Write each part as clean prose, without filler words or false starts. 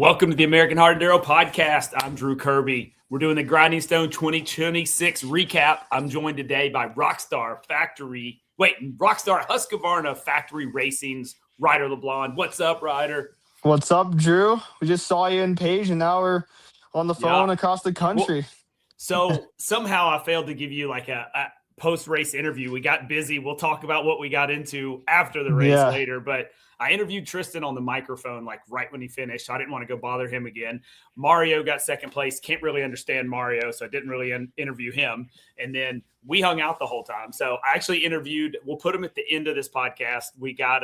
Welcome to the American Hard Enduro Podcast. I'm Drew Kirby. We're doing the Grinding Stone 2026 recap. I'm joined today by Rockstar Husqvarna Factory Racing's Ryder LeBlond. What's up, Ryder? What's up, Drew? We just saw you in Page, and now we're on the phone across the country. So somehow I failed to give you like a post-race interview. We got busy. We'll talk about what we got into after the race later, but I interviewed Tristan on the microphone like right when he finished, so I didn't want to go bother him again. Mario got second place. Can't really understand Mario, so I didn't really interview him. And then we hung out the whole time. So I actually interviewed, we'll put him at the end of this podcast. We got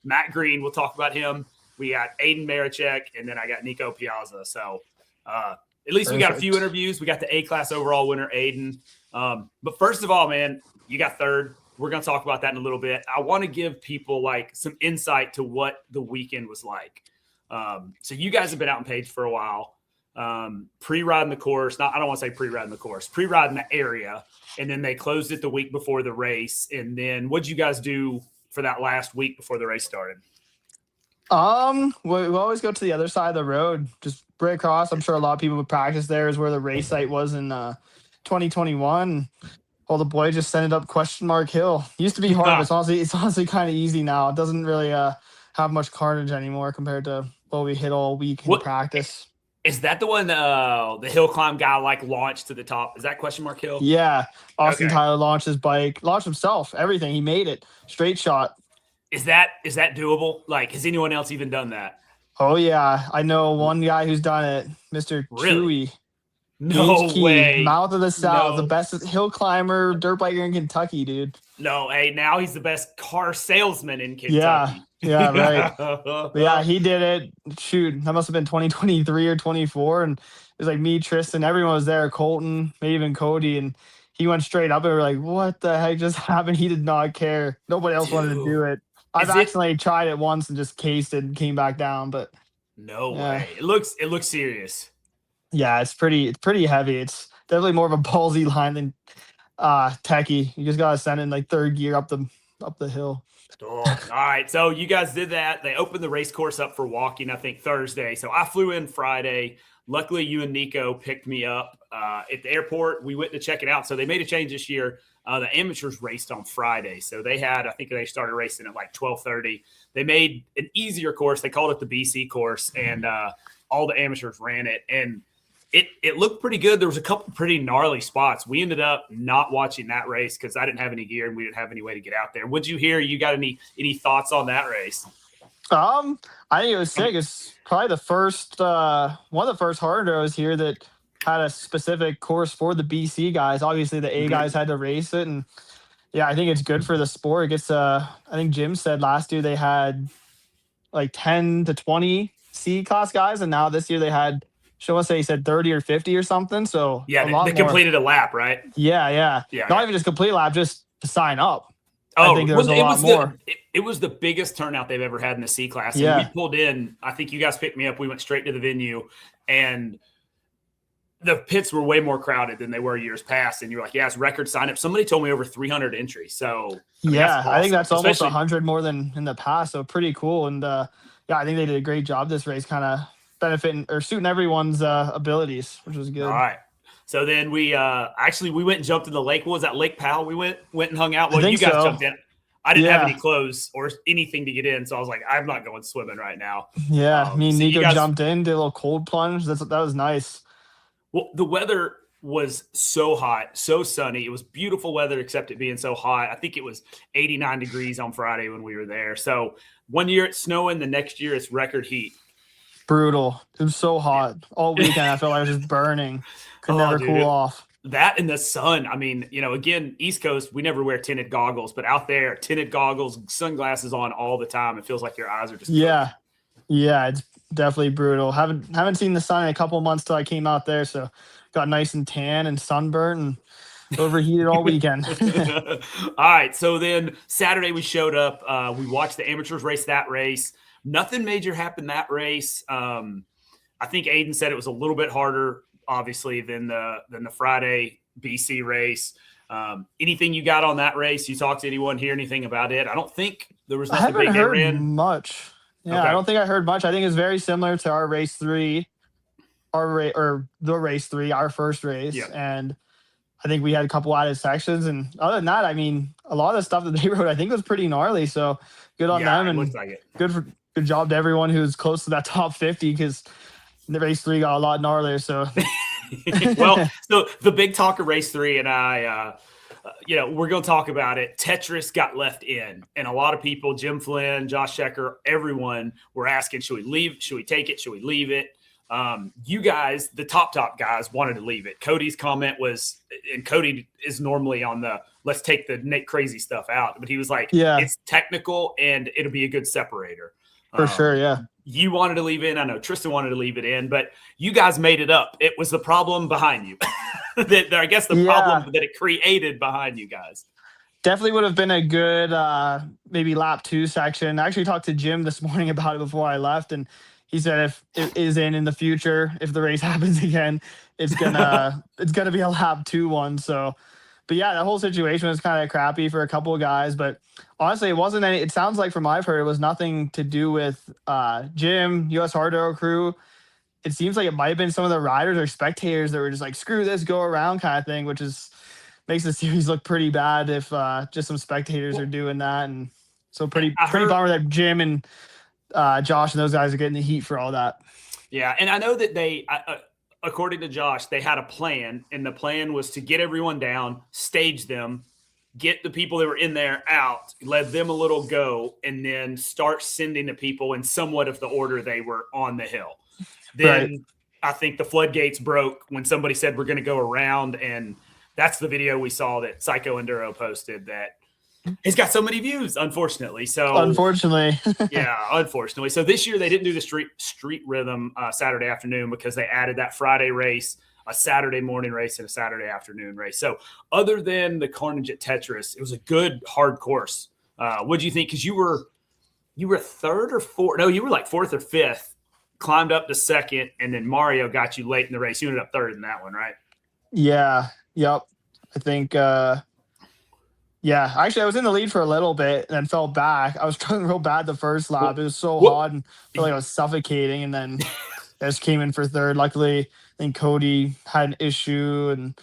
Matt Green. We'll talk about him. We got Ayden Marinchek, and then I got Niko Piazza. So at least we got a few interviews. We got the A-class overall winner, Ayden. But first of all, man, you got third. We're going to talk about that in a little bit. I want to give people like some insight to what the weekend was like. So you guys have been out in Page for a while, pre-riding the course. I don't want to say pre-riding the course, pre-riding the area. And then they closed it the week before the race. And then what'd you guys do for that last week before the race started? We always go to the other side of the road, just right across. I'm sure a lot of people would practice there is where the race site was in 2021. Well, the boy just sent it up question mark hill. Used to be hard, but it's honestly kind of easy now. It doesn't really have much carnage anymore compared to what we hit all week in practice. Is that the one the hill climb guy like launched to the top? Is that question mark hill? Yeah. Austin Tyler launched his bike, launched himself, everything. He made it. Straight shot. Is that doable? Like, has anyone else even done that? Oh, yeah. I know one guy who's done it, Mr. Chewy. No way. Mouth of the South, the best hill climber, dirt biker in Kentucky, dude. No, hey, now he's the best car salesman in Kentucky. Yeah, right. But yeah, he did it. Shoot, that must have been 2023 or 24. And it was like me, Tristan, everyone was there, Colton, maybe even Cody. And he went straight up and we were like, what the heck just happened? He did not care. Nobody else wanted to do it. I've accidentally tried it once and just cased it and came back down, but no way. It looks serious. Yeah, it's pretty heavy. It's definitely more of a ballsy line than techie. You just gotta send in like third gear up the hill. All right, so you guys did that. They opened the race course up for walking, I think Thursday. So I flew in Friday. Luckily, you and Niko picked me up at the airport. We went to check it out. So they made a change this year. The amateurs raced on Friday. So they had, I think they started racing at like 12:30. They made an easier course. They called it the BC course, and all the amateurs ran it. And it looked pretty good. There was a couple pretty gnarly spots. We ended up not watching that race because I didn't have any gear and we didn't have any way to get out there. What'd you hear? You got any thoughts on that race? I think it was sick. It's probably the first one of the first hard enduros here that had a specific course for the BC guys. Obviously the A guys had to race it, and yeah, I think it's good for the sport. It gets I think Jim said last year they had like 10 to 20 C class guys, and now this year they had, he said 30 or 50 or something. So yeah, they completed a lap, right? Yeah. Not even just complete lap, just to sign up. Oh, I think there was a lot more. It was the biggest turnout they've ever had in the C class. And we pulled in. I think you guys picked me up. We went straight to the venue, and the pits were way more crowded than they were years past. And you're like, yeah, it's record sign up. Somebody told me over 300 entries. So I think that's almost 100 more than in the past. So pretty cool. And I think they did a great job this race, kind of benefiting or suiting everyone's abilities, which was good. All right. So then we went and jumped in the lake. What was that, Lake Powell? We went and hung out. Well, you guys jumped in. I didn't have any clothes or anything to get in, so I was like, I'm not going swimming right now. Yeah, me and Niko jumped in, did a little cold plunge. That was nice. Well, the weather was so hot, so sunny. It was beautiful weather, except it being so hot. I think it was 89 degrees on Friday when we were there. So one year it's snowing, the next year it's record heat. Brutal. It was so hot all weekend. I felt like I was just burning. Could never cool off. That in the sun. I mean, again, East Coast, we never wear tinted goggles, but out there, tinted goggles, sunglasses on all the time. It feels like your eyes are just cooked. Yeah, it's definitely brutal. Haven't seen the sun in a couple of months till I came out there, so got nice and tan and sunburnt and overheated all weekend. All right, so then Saturday we showed up. We watched the amateurs race that race. Nothing major happened that race. I think Ayden said it was a little bit harder, obviously, than the Friday BC race. Anything you got on that race? You talked to anyone, hear anything about it? I don't think there was nothing big they ran. Much. Yeah, Okay. I don't think I heard much. I think it's very similar to our race three, or the race three, our first race, Yeah. and I think we had a couple added sections. And other than that, I mean, a lot of the stuff that they wrote, I think was pretty gnarly. So good on Yeah, them, it looks and like it. good job to everyone who's close to that top 50, because the race three got a lot gnarlier. So Well, so the big talk of race three, and we're going to talk about it. Tetris got left in, and a lot of people, Jim Flynn, Josh Shecker, everyone were asking, should we leave? Should we take it? Should we leave it? You guys, the top guys, wanted to leave it. Cody's comment was, and Cody is normally on the let's take the crazy stuff out, but he was like, yeah, it's technical and it'll be a good separator. for sure. Yeah. You wanted to leave it in. I know Tristan wanted to leave it in, but you guys made it up. It was the problem behind you. I guess the problem that it created behind you guys. Definitely would have been a good maybe lap 2 section. I actually talked to Jim this morning about it before I left, and he said if it is in the future, if the race happens again, it's gonna be a lap 2 one. So, but yeah, the whole situation was kind of crappy for a couple of guys. But honestly, it wasn't any. It sounds like from what I've heard, it was nothing to do with Jim, US Hardware crew. It seems like it might have been some of the riders or spectators that were just like, screw this, go around kind of thing, which makes the series look pretty bad if just some spectators are doing that. And so pretty bummer that Jim and Josh and those guys are getting the heat for all that. Yeah, and I know that they, according to Josh, they had a plan, and the plan was to get everyone down, stage them, get the people that were in there out, let them a little go, and then start sending the people in somewhat of the order they were on the hill. Then I think the floodgates broke when somebody said we're going to go around, and that's the video we saw that Psycho Enduro posted that it's got so many views, unfortunately. Unfortunately. So this year they didn't do the street rhythm Saturday afternoon because they added that Friday race, a Saturday morning race, and a Saturday afternoon race. So other than the carnage at Tetris, it was a good hard course. What do you think? Because you were third or fourth? No, you were like fourth or fifth. Climbed up to second, and then Mario got you late in the race. You ended up third in that one, right? Yeah. Yep. I think. Yeah, actually, I was in the lead for a little bit and then fell back. I was struggling real bad the first lap. It was so hot and I felt like I was suffocating. And then I just came in for third. Luckily, I think Cody had an issue and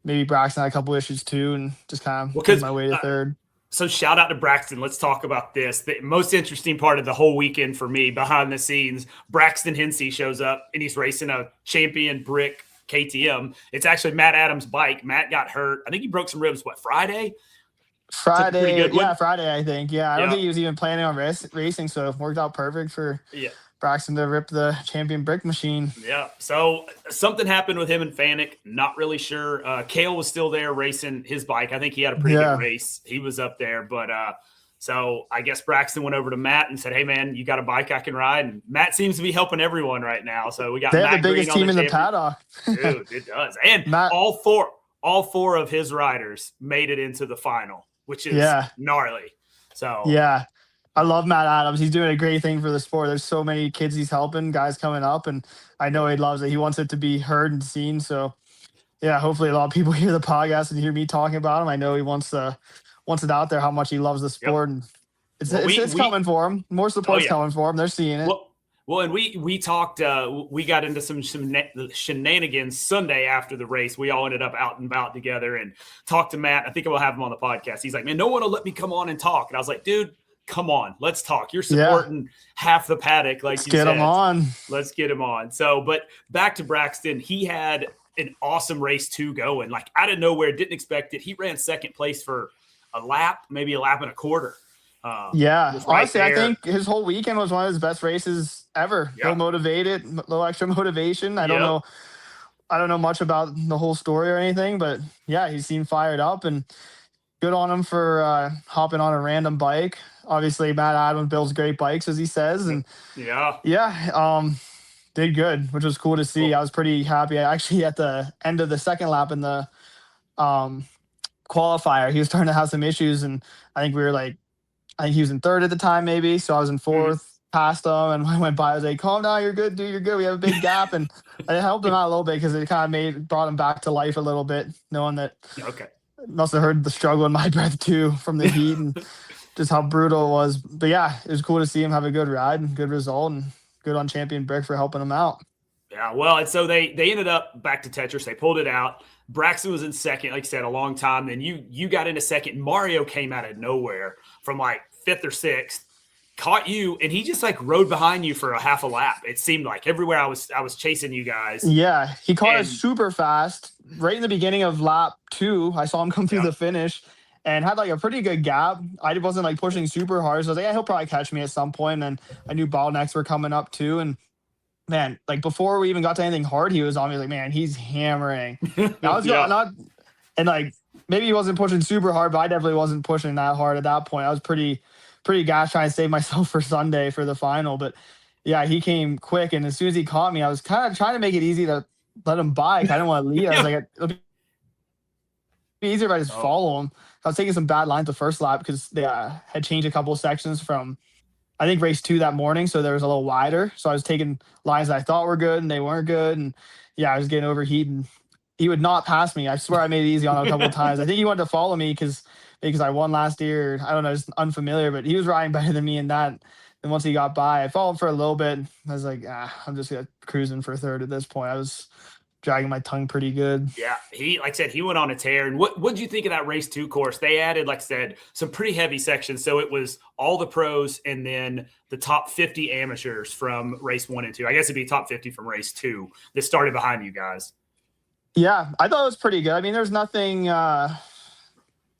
maybe Braxton had a couple issues too, and just kind of made my way to third. So shout out to Braxton. Let's talk about this. The most interesting part of the whole weekend for me, behind the scenes, Braxton Hensey shows up and he's racing a champion brick KTM. It's actually Matt Adams' bike. Matt got hurt. I think he broke some ribs, Friday? Friday, I think. Yeah, I don't think he was even planning on racing, so it worked out perfect for Braxton to rip the champion brick machine. Yeah, so something happened with him and Fanuc. Not really sure. Cale was still there racing his bike. I think he had a pretty good race. He was up there, but so I guess Braxton went over to Matt and said, "Hey, man, you got a bike I can ride?" And Matt seems to be helping everyone right now. So we got they Matt have the biggest Green team in the paddock. Dude, it does. And Matt, all four of his riders made it into the final, which is gnarly. So yeah, I love Matt Adams. He's doing a great thing for the sport. There's so many kids he's helping, guys coming up, and I know he loves it. He wants it to be heard and seen. So yeah, hopefully a lot of people hear the podcast and hear me talking about him. I know he wants it out there how much he loves the sport, and it's coming for him. More support's coming for him. They're seeing it. Well, and we talked. We got into some shenanigans Sunday after the race. We all ended up out and about together and talked to Matt. I think we'll have him on the podcast. He's like, "Man, no one will let me come on and talk." And I was like, "Dude, come on, let's talk. You're supporting half the paddock, like you said. Get him on. Let's get him on." So, but back to Braxton, he had an awesome race 2 going. Like out of nowhere, didn't expect it. He ran second place for a lap, maybe a lap and a quarter. Honestly, I think his whole weekend was one of his best races ever. Yep. Low extra motivation. I don't know much about the whole story or anything, but yeah, he seemed fired up, and good on him for hopping on a random bike. Obviously, Matt Adams builds great bikes, as he says, and did good, which was cool to see. Cool. I was pretty happy. Actually, at the end of the second lap in the qualifier, he was starting to have some issues, and I think he was in third at the time, maybe. So I was in fourth, past him, and when I went by, I was like, "Calm down, you're good, dude. You're good. We have a big gap." And I helped him out a little bit because it kind of brought him back to life a little bit, knowing that must have heard the struggle in my breath too from the heat. And just how brutal it was. But yeah, it was cool to see him have a good ride and good result, and good on Champion Brick for helping him out. Yeah, well, and so they ended up back to Tetris. They pulled it out. Braxton was in second, like I said, a long time. Then you got into second. Mario came out of nowhere from like fifth or sixth, caught you, and he just like rode behind you for a half a lap. It seemed like everywhere I was chasing you guys. Yeah, he caught us super fast right in the beginning of lap 2. I saw him come through the finish and had like a pretty good gap. I wasn't like pushing super hard, so I was like, yeah, he'll probably catch me at some point. And I knew bottlenecks were coming up too, and man, like before we even got to anything hard, he was on me like, man, he's hammering. I was not, and like maybe he wasn't pushing super hard, but I definitely wasn't pushing that hard at that point. I was pretty gassed trying to save myself for Sunday for the final. But yeah, he came quick, and as soon as he caught me, I was kind of trying to make it easy to let him by. I didn't want to lead. I was like, it'll be easier if I just follow him. I was taking some bad lines the first lap because they had changed a couple of sections from, I think, race 2 that morning, so there was a little wider. So I was taking lines that I thought were good, and they weren't good. And yeah, I was getting overheated. And he would not pass me. I swear I made it easy on him a couple of times. I think he wanted to follow me because I won last year. I don't know, just unfamiliar, but he was riding better than me in that. And once he got by, I followed for a little bit. I was like, I'm just cruising for third at this point. I was dragging my tongue pretty good. Yeah, like I said, he went on a tear. And what did you think of that race 2 course? They added, like I said, some pretty heavy sections. So it was all the pros and then the top 50 amateurs from race 1 and 2. I guess it'd be top 50 from race 2 that started behind you guys. Yeah, I thought it was pretty good. I mean, there's nothing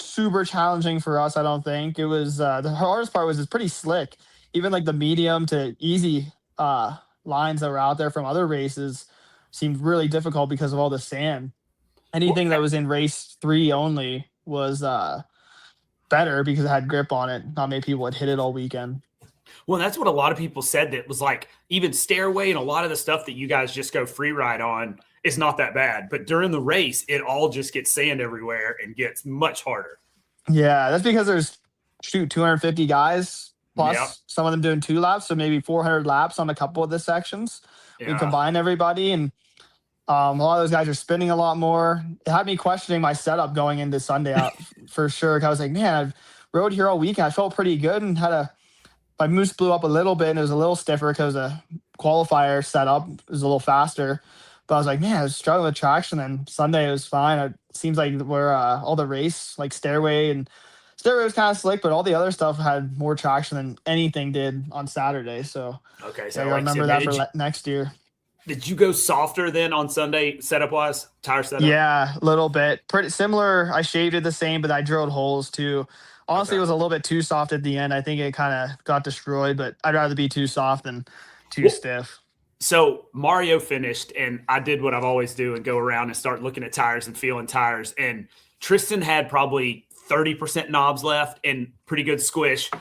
super challenging for us, I don't think. It was the hardest part was it's pretty slick. Even like the medium to easy lines that were out there from other races seemed really difficult because of all the sand. Anything that was in race 3 only was better because it had grip on it. Not many people had hit it all weekend. Well, that's what a lot of people said, that was like even stairway and a lot of the stuff that you guys just go free ride on is not that bad. But during the race, it all just gets sand everywhere and gets much harder. Yeah, that's because there's 250 guys plus some of them doing 2 laps, so maybe 400 laps on a couple of the sections. We combine everybody, and a lot of those guys are spinning a lot more. It had me questioning my setup going into Sunday out for sure. I was like, man, I've rode here all weekend. I felt pretty good and my moose blew up a little bit and it was a little stiffer because the qualifier setup was a little faster. But I was like, man, I was struggling with traction. And Sunday it was fine. It seems like where all the race, like stairway was kind of slick, but all the other stuff had more traction than anything did on Saturday. So okay, so I remember that for next year. Did you go softer then on Sunday setup wise, tire setup? Yeah, a little bit. Pretty similar. I shaved it the same, but I drilled holes too. Honestly, It was a little bit too soft at the end. I think it kind of got destroyed, but I'd rather be too soft than too stiff. So Mario finished, and I did what I've always do and go around and start looking at tires and feeling tires. And Tristan had probably 30% knobs left and pretty good squish.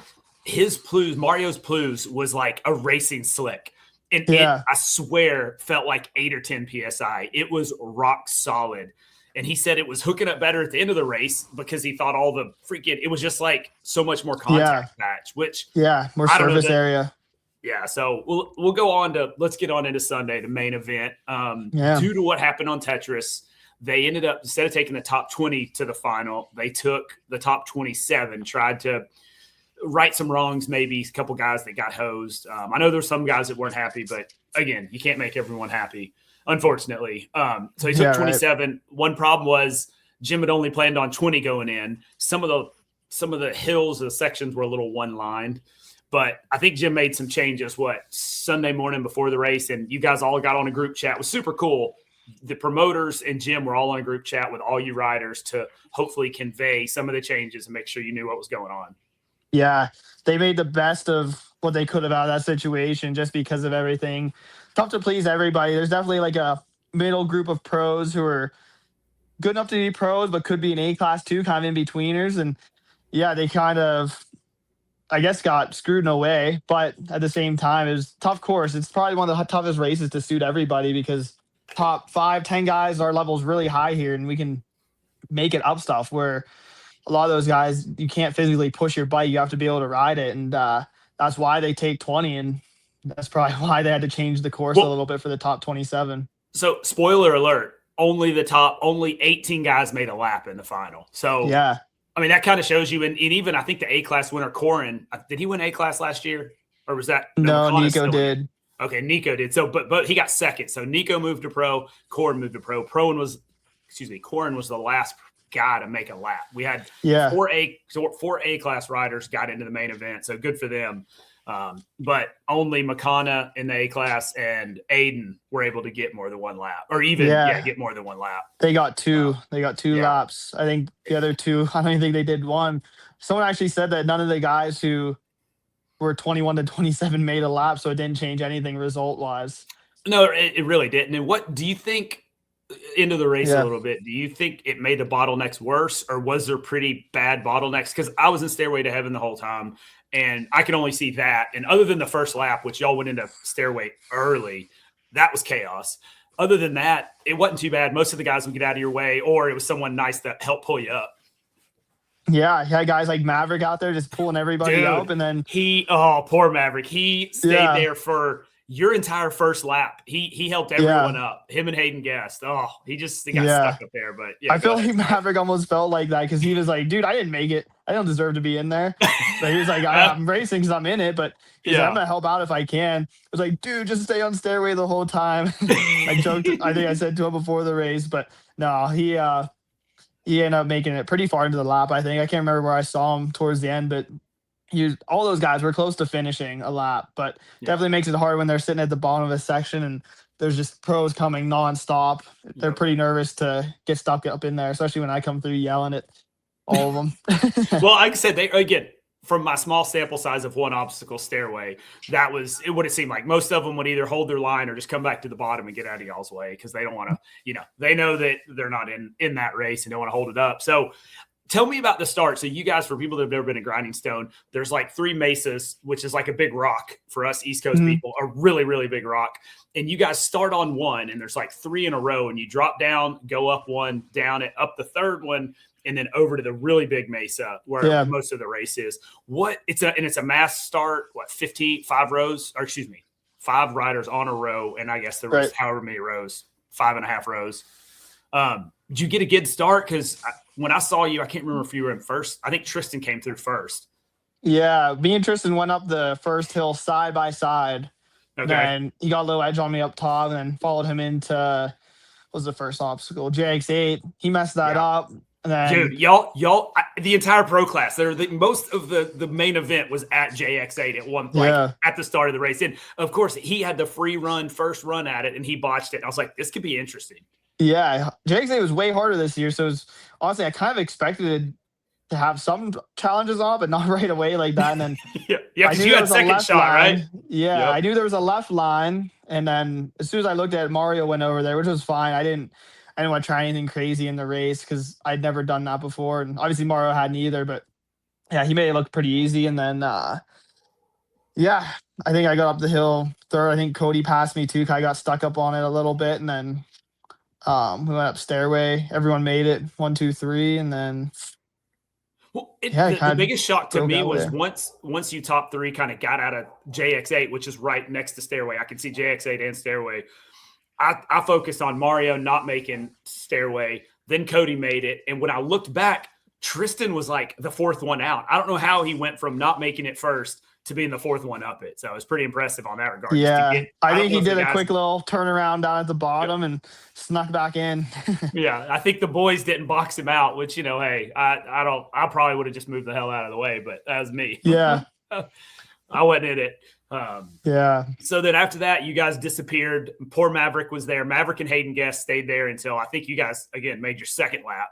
His Mario's Plus was like a racing slick. And it, I swear, felt like 8 or 10 PSI. It was rock solid. And he said it was hooking up better at the end of the race because he thought all the it was just like so much more contact patch, which more surface area. Yeah, so we'll go on to let's get on into Sunday, the main event. Due to what happened on Tetris, they ended up, instead of taking the top 20 to the final, they took the top 27, tried to right some wrongs, maybe a couple guys that got hosed. I know there's some guys that weren't happy, but again, you can't make everyone happy, unfortunately. So he took 27. Right. One problem was Jim had only planned on 20 going in. Some of the hills, the sections were a little one-lined. But I think Jim made some changes, Sunday morning before the race, and you guys all got on a group chat. It was super cool. The promoters and Jim were all on a group chat with all you riders to hopefully convey some of the changes and make sure you knew what was going on. Yeah, they made the best of what they could have out of that situation just because of everything. Tough to please everybody. There's definitely like a middle group of pros who are good enough to be pros, but could be an A-class too, kind of in-betweeners. And yeah, they kind of, I guess, got screwed in a way, but at the same time, it was a tough course. It's probably one of the toughest races to suit everybody because top 5, 10 guys, our level's really high here, and we can make it up stuff where a lot of those guys, you can't physically push your bike. You have to be able to ride it, and that's why they take 20, and that's probably why they had to change the course a little bit for the top 27. So, spoiler alert, only 18 guys made a lap in the final. So, yeah. I mean, that kind of shows you, and even I think the A-class winner, Corin, did he win A-class last year? Or was that? No, Niko did. Okay, Niko did. So, but he got second. So Niko moved to pro, Corin moved to pro. Corin was the last guy to make a lap. We had four A-class riders got into the main event. So good for them. But only Makana in the A-class and Ayden were able to get more than one lap, or even get more than one lap. They got two. They got two laps. I think the other two, I don't even think they did one. Someone actually said that none of the guys who were 21 to 27 made a lap, so it didn't change anything result-wise. No, it really didn't. And what do you think, into the race a little bit, do you think it made the bottlenecks worse, or was there pretty bad bottlenecks? Because I was in Stairway to Heaven the whole time, and I can only see that. And other than the first lap, which y'all went into Stairway early, that was chaos. Other than that, it wasn't too bad. Most of the guys would get out of your way, or it was someone nice that helped pull you up. Yeah, he had guys like Maverick out there just pulling everybody up, and then poor Maverick. He stayed there for your entire first lap. He helped everyone up. Him and Hayden Guest. He got stuck up there. But I feel like Maverick almost felt like that because he was like, "Dude, I didn't make it. I don't deserve to be in there." So he was like, "I'm racing because I'm in it, but he's like, I'm gonna help out if I can." I was like, "Dude, just stay on Stairway the whole time." I joked. I think I said to him before the race, but no, he ended up making it pretty far into the lap, I think. I can't remember where I saw him towards the end, but all those guys were close to finishing a lap. But definitely makes it hard when they're sitting at the bottom of a section and there's just pros coming nonstop. They're pretty nervous to get stuck up in there, especially when I come through yelling at all of them. Well, like I said, from my small sample size of one obstacle Stairway, that was what it seemed like. Most of them would either hold their line or just come back to the bottom and get out of y'all's way because they don't want to, they know that they're not in that race and don't want to hold it up. So tell me about the start. So you guys, for people that have never been to Grinding Stone, there's like 3 mesas, which is like a big rock for us East Coast people, a really, really big rock. And you guys start on one and there's like 3 in a row and you drop down, go up one, down it, up the third one, and then over to the really big mesa where most of the race is. It's a mass start, 5 rows, or excuse me, 5 riders on a row, and I guess the rest, however many rows, 5.5 rows. Did you get a good start? Because when I saw you, I can't remember if you were in first. I think Tristan came through first. Yeah, me and Tristan went up the first hill side by side. Okay. And he got a little edge on me up top, and then followed him into what was the first obstacle, JX8. He messed that up. And then, dude, y'all, the entire pro class, most of the main event was at JX8 at one point at the start of the race. And of course, he had the first run at it, and he botched it. And I was like, this could be interesting. Yeah, JX8 was way harder this year. So honestly, I kind of expected to have some challenges on, but not right away like that. And then because you had second shot, right? Yeah, I knew there was a left line, and then as soon as I looked at it, Mario went over there, which was fine. I didn't want to try anything crazy in the race because I'd never done that before, and obviously Mario hadn't either. But yeah, he made it look pretty easy. And then I think I got up the hill third. I think Cody passed me too. I got stuck up on it a little bit, and then we went up Stairway. Everyone made it 1, 2, 3, and then. Well, the biggest shock to me was once you top 3 kind of got out of JX8, which is right next to Stairway. I can see JX8 and Stairway. I focused on Mario not making Stairway. Then Cody made it. And when I looked back, Tristan was like the 4th one out. I don't know how he went from not making it first to being the 4th one up it. So it was pretty impressive on that regard. Yeah, I think he did a quick little turnaround down at the bottom and snuck back in. Yeah, I think the boys didn't box him out, which, hey, I probably would have just moved the hell out of the way, but that was me. Yeah. I wasn't in it. So then after that, you guys disappeared. Poor Maverick was there. Maverick and Hayden Guest stayed there until I think you guys, again, made your second lap.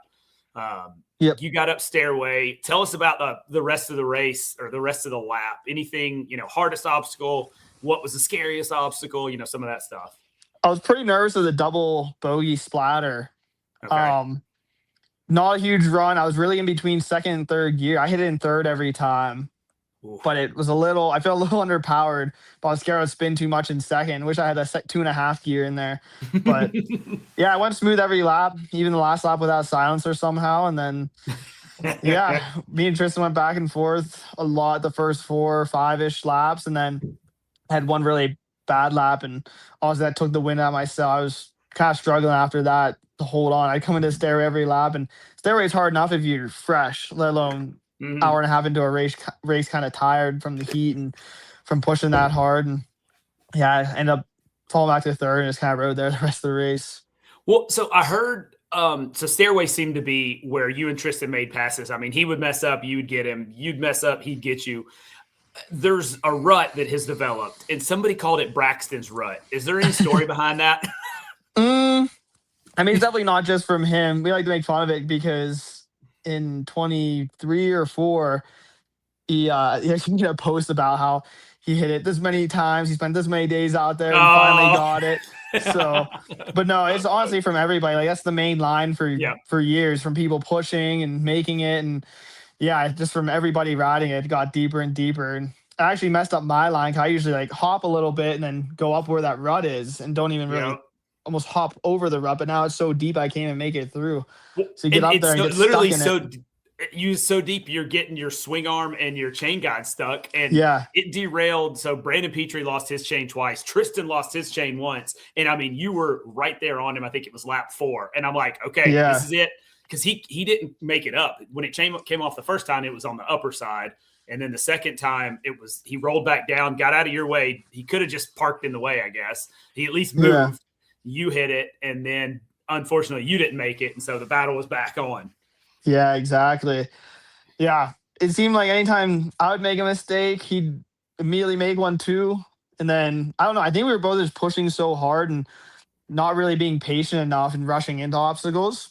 You got up Stairway. Tell us about the rest of the race or the rest of the lap. Anything, hardest obstacle, what was the scariest obstacle, some of that stuff. I was pretty nervous of the double bogey splatter. Okay. Not a huge run. I was really in between second and third gear. I hit it in third every time. Oof. But it was I felt a little underpowered, but I was scared I would spin too much in second. Wish I had a 2.5 gear in there. But I went smooth every lap, even the last lap without silencer somehow. And then, me and Tristan went back and forth a lot the first 4 or 5-ish laps, and then had one really bad lap. And also that took the wind out of myself. I was kind of struggling after that to hold on. I'd come into stairway every lap, and stairway is hard enough if you're fresh, let alone hour and a half into a race kind of tired from the heat and from pushing that hard. And yeah, I ended up falling back to third and just kind of rode there the rest of the race. Well, so I heard so stairway seemed to be where you and Tristan made passes. I mean, he would mess up, you would get him. You'd mess up, he'd get you. There's a rut that has developed, and somebody called it Braxton's rut. Is there any story behind that? I mean, it's definitely not just from him. We like to make fun of it because in 23 or 4, he actually made a post about how he hit it this many times. He spent this many days out there and finally got it. So, but no, it's honestly from everybody. Like that's the main line for years, from people pushing and making it, and yeah, just from everybody riding it got deeper and deeper. And I actually messed up my line. 'Cause I usually like hop a little bit and then go up where that rut is, and don't even really almost hop over the rut. But now it's so deep I can't even make it through. So you get up there and get literally stuck in it. You so deep you're getting your swing arm and your chain guide stuck, and it derailed. So Brandon Petrie lost his chain twice. Tristan lost his chain once, and I mean you were right there on him. I think it was lap 4, and I'm like, okay, this is it, because he didn't make it up when it came off the first time. It was on the upper side, and then the second time he rolled back down, got out of your way. He could have just parked in the way, I guess. He at least moved. You hit it, and then unfortunately you didn't make it, and so the battle was back on. Yeah, exactly. Yeah, it seemed like anytime I would make a mistake, he'd immediately make one too. And then, I don't know, I think we were both just pushing so hard and not really being patient enough and rushing into obstacles,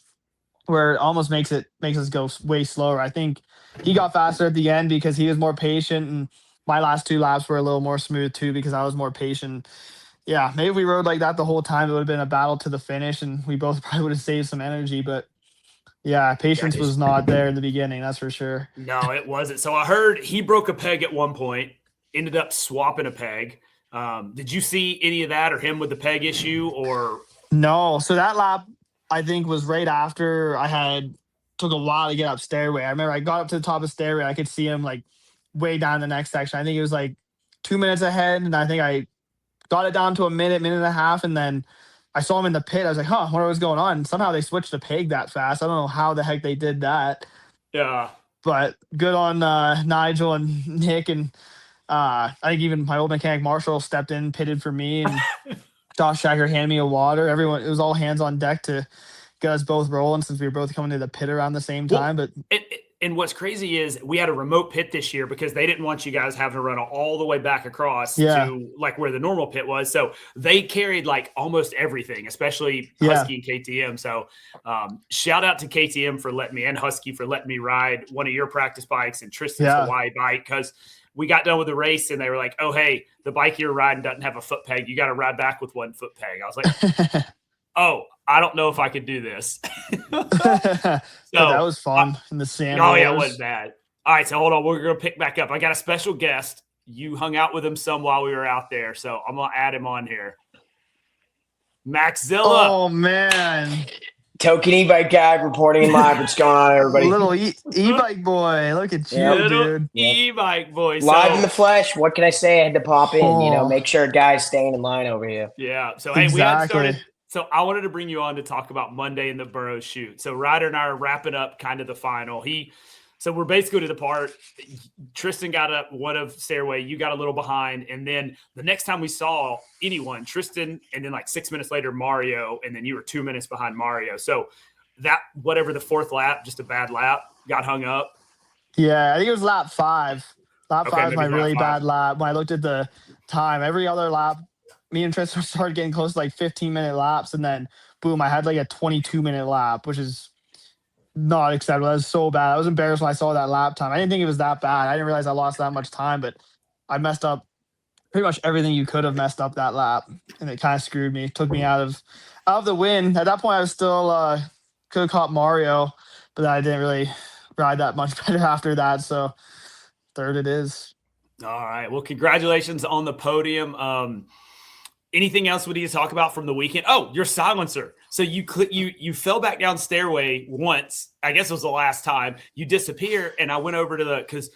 where it almost makes us go way slower. I think he got faster at the end because he was more patient, and my last 2 laps were a little more smooth too because I was more patient. Yeah, maybe if we rode like that the whole time, it would have been a battle to the finish, and we both probably would have saved some energy, but yeah, patience was not there in the beginning, that's for sure. No, it wasn't. So I heard he broke a peg at one point, ended up swapping a peg. Did you see any of that, or him with the peg issue, or? No. So that lap, I think, was right after took a while to get up stairway. I remember I got up to the top of stairway. I could see him like way down the next section. I think it was like 2 minutes ahead, and I think I got it down to a minute and a half, and then I saw him in the pit. I was like, I wonder what's going on. And somehow they switched the peg that fast. I don't know how the heck they did that. Yeah. But good on Nigel and Nick. And I think even my old mechanic Marshall stepped in, pitted for me. And Josh Shacker handed me a water. Everyone, it was all hands on deck to get us both rolling since we were both coming to the pit around the same time. And what's crazy is we had a remote pit this year because they didn't want you guys having to run all the way back across to like where the normal pit was. So they carried like almost everything, especially Husky and KTM. So shout out to KTM for letting me, and Husky for letting me ride one of your practice bikes and Tristan's Hawaii bike, because we got done with the race and they were like, oh, hey, the bike you're riding doesn't have a foot peg. You got to ride back with 1 foot peg. I was like, oh, I don't know if I could do this. So that was fun in the sand. Oh, yeah, it wasn't bad. All right, so hold on. We're going to pick back up. I got a special guest. You hung out with him some while we were out there, so I'm going to add him on here. Maxzilla. Oh, man. Token e-bike guy reporting live. What's going on, everybody? Little e-bike boy. Look at you, dude. E-bike boy. Live in the flesh. What can I say? I had to pop in, make sure guys staying in line over here. Yeah. So, hey, we had started. So I wanted to bring you on to talk about Monday in the Burroughs shoot. So Ryder and I are wrapping up kind of the final. So we're basically to the part. Tristan got up one of stairway. You got a little behind. And then the next time we saw anyone, Tristan, and then like 6 minutes later, Mario, and then you were 2 minutes behind Mario. So that, whatever the 4th lap, just a bad lap, got hung up. Yeah, I think it was lap 5. Lap 5 is my really bad lap. When I looked at the time, every other lap, me and Tristan started getting close to like 15-minute laps, and then boom, I had like a 22-minute lap, which is not acceptable. That was so bad. I was embarrassed when I saw that lap time. I didn't think it was that bad. I didn't realize I lost that much time, but I messed up pretty much everything you could have messed up that lap, and it kind of screwed me. It took me out of the win. At that point, I was still could have caught Mario, but I didn't really ride that much better after that. So 3rd it is. All right. Well, congratulations on the podium. Anything else we need to talk about from the weekend? Oh, your silencer. So you fell back down stairway once. I guess it was the last time. You disappear, and I went over to because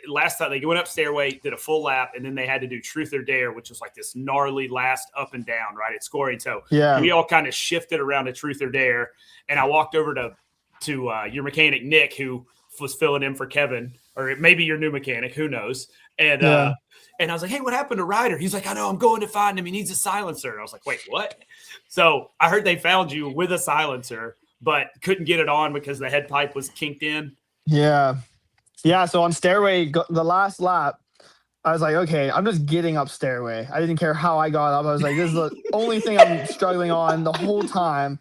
last time they went up stairway, did a full lap, and then they had to do truth or dare, which was like this gnarly last up and down, right, at scoring. So we all kind of shifted around to truth or dare, and I walked over to your mechanic, Nick, who was filling in for Kevin, or maybe your new mechanic, who knows. And I was like, hey, what happened to Ryder? He's like, I know, I'm going to find him. He needs a silencer. And I was like, wait, what? So I heard they found you with a silencer, but couldn't get it on because the head pipe was kinked in. Yeah. So on stairway, the last lap, I was like, okay, I'm just getting up stairway. I didn't care how I got up. I was like, this is the only thing I'm struggling on the whole time.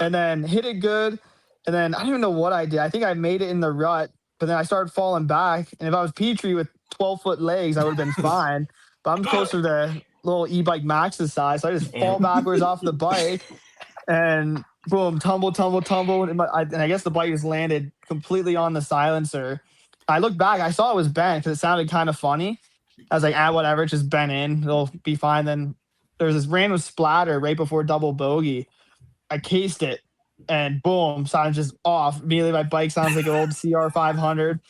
And then hit it good. And then I don't even know what I did. I think I made it in the rut, but then I started falling back. And if I was Petrie with 12-foot legs, I would have been fine. But I'm closer to little e-bike Max's size. So I just fall backwards off the bike and boom, tumble. And I guess the bike just landed completely on the silencer. I looked back. I saw it was bent because it sounded kind of funny. I was like, whatever, just bent in. It'll be fine. Then there was this random splatter right before double bogey. I cased it. And boom, sound just off. Immediately, my bike sounds like an old CR500.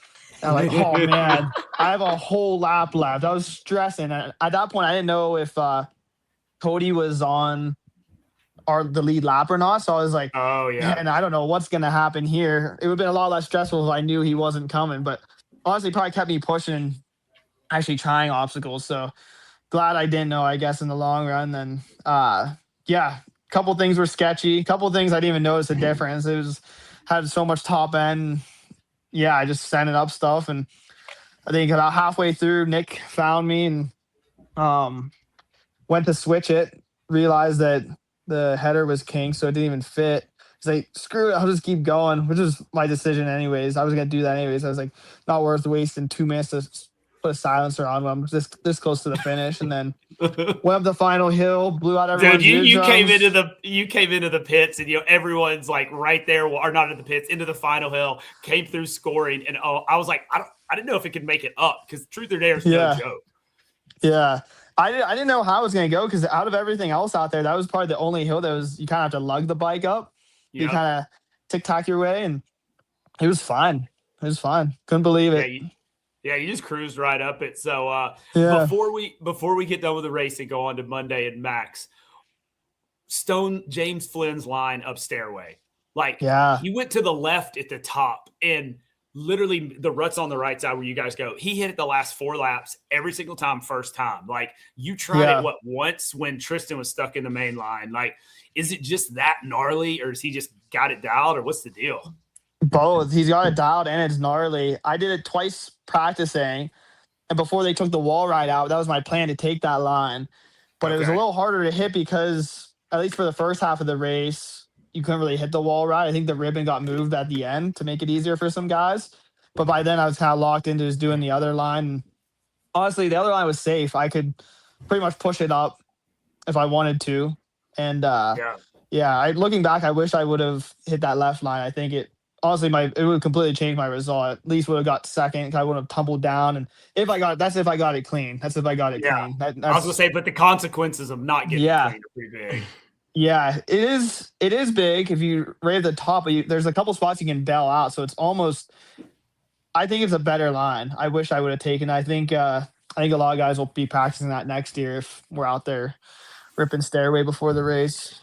I'm like, oh man, I have a whole lap left. I was stressing. And at that point, I didn't know if Cody was on the lead lap or not. So I was like, oh yeah, and I don't know what's gonna happen here. It would have been a lot less stressful if I knew he wasn't coming. But honestly, probably kept me pushing, actually trying obstacles. So glad I didn't know, I guess, in the long run. Then couple things were sketchy. Couple things I didn't even notice the difference. It was had so much top end. Yeah, I just sending up stuff, and I think about halfway through, Nick found me and went to switch it. Realized that the header was kinked, so it didn't even fit. He's like, screw it, I'll just keep going, which is my decision anyways. I was gonna do that anyways. I was like, not worth wasting 2 minutes to put a silencer on when I'm this close to the finish. And then went up the final hill, blew out everyone's you came into the pits, and everyone's like right there, or not in the pits, into the final hill, came through scoring, and I was like, I didn't know if it could make it up because truth or dare is no joke. Yeah. I didn't know how it was going to go because out of everything else out there, that was probably the only hill that was, you kind of have to lug the bike up. Yep. You kind of tic-tac your way, and it was fine. Couldn't believe it. You just cruised right up it. So before we get done with the race and go on to Monday and Max, Stone James Flynn's line up stairway. He went to the left at the top, and literally the rut's on the right side where you guys go. He hit it the last 4 laps every single time, first time. Like, you tried it once when Tristan was stuck in the main line. Like, is it just that gnarly, or has he just got it dialed, or what's the deal? Both. He's got it dialed and it's gnarly. I did it twice practicing, and before they took the wall ride out, that was my plan to take that line. But it was a little harder to hit because, at least for the first half of the race, you couldn't really hit the wall ride. I think the ribbon got moved at the end to make it easier for some guys. But by then I was kind of locked into just doing the other line. And honestly, the other line was safe. I could pretty much push it up if I wanted to. And looking back, I wish I would have hit that left line. I think it honestly it would completely change my result. At least would have got second. I wouldn't have tumbled down. And if I got it clean. That's if I got it clean. I was gonna say, but the consequences of not getting it clean are pretty big. Yeah, it is. It is big. If you right at the top, there's a couple spots you can bail out. So it's almost. I think it's a better line. I wish I would have taken. I think a lot of guys will be practicing that next year if we're out there ripping stairway before the race.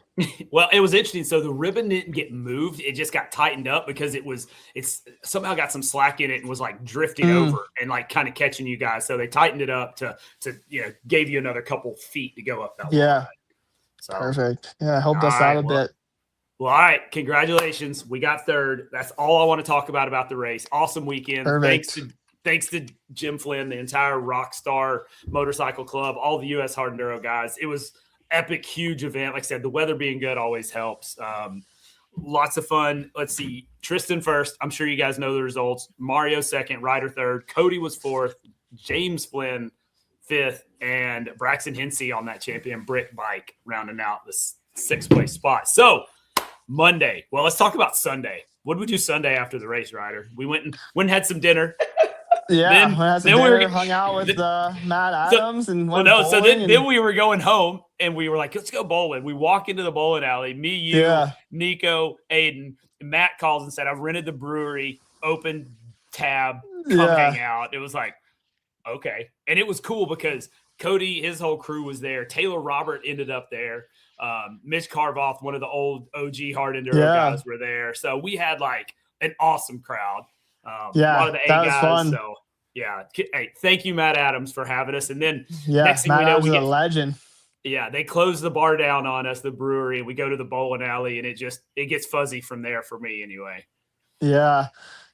Well, it was interesting. So the ribbon didn't get moved; it just got tightened up because it's somehow got some slack in it and was like drifting over and like kind of catching you guys. So they tightened it up to gave you another couple feet to go up that line. So, perfect. Yeah, helped us out a bit. Well, all right. Congratulations. We got third. That's all I want to talk about the race. Awesome weekend. Perfect. Thanks to Jim Flynn, the entire Rockstar Motorcycle Club, all the U.S. Hard Enduro guys. It was epic, huge event. Like I said, the weather being good always helps. Lots of fun. Let's see. Tristan first. I'm sure you guys know the results. Mario second. Ryder third. Cody was fourth. James Flynn fifth, and Braxton Hensey on that champion brick bike rounding out the 6th place spot. So Monday. Well, let's talk about Sunday. What did we do Sunday after the race, Ryder? We went and had some dinner. Yeah, then we hung out with Matt Adams and went bowling. So then we were going home, and we were like, let's go bowling. We walk into the bowling alley. Me, you, Niko, Ayden. Matt calls and said, I've rented the brewery, open tab. come hang out. It was like, okay. And it was cool because Cody, his whole crew was there. Taylor Robert ended up there. Mitch Carvoth, one of the old OG hard enduro guys, were there. So we had like an awesome crowd. A lot of the A guys. Fun. So yeah. Hey, thank you, Matt Adams, for having us. And then next thing we know, we get a legend. Yeah, they close the bar down on us, the brewery, and we go to the bowling alley, and it gets fuzzy from there for me anyway. Yeah.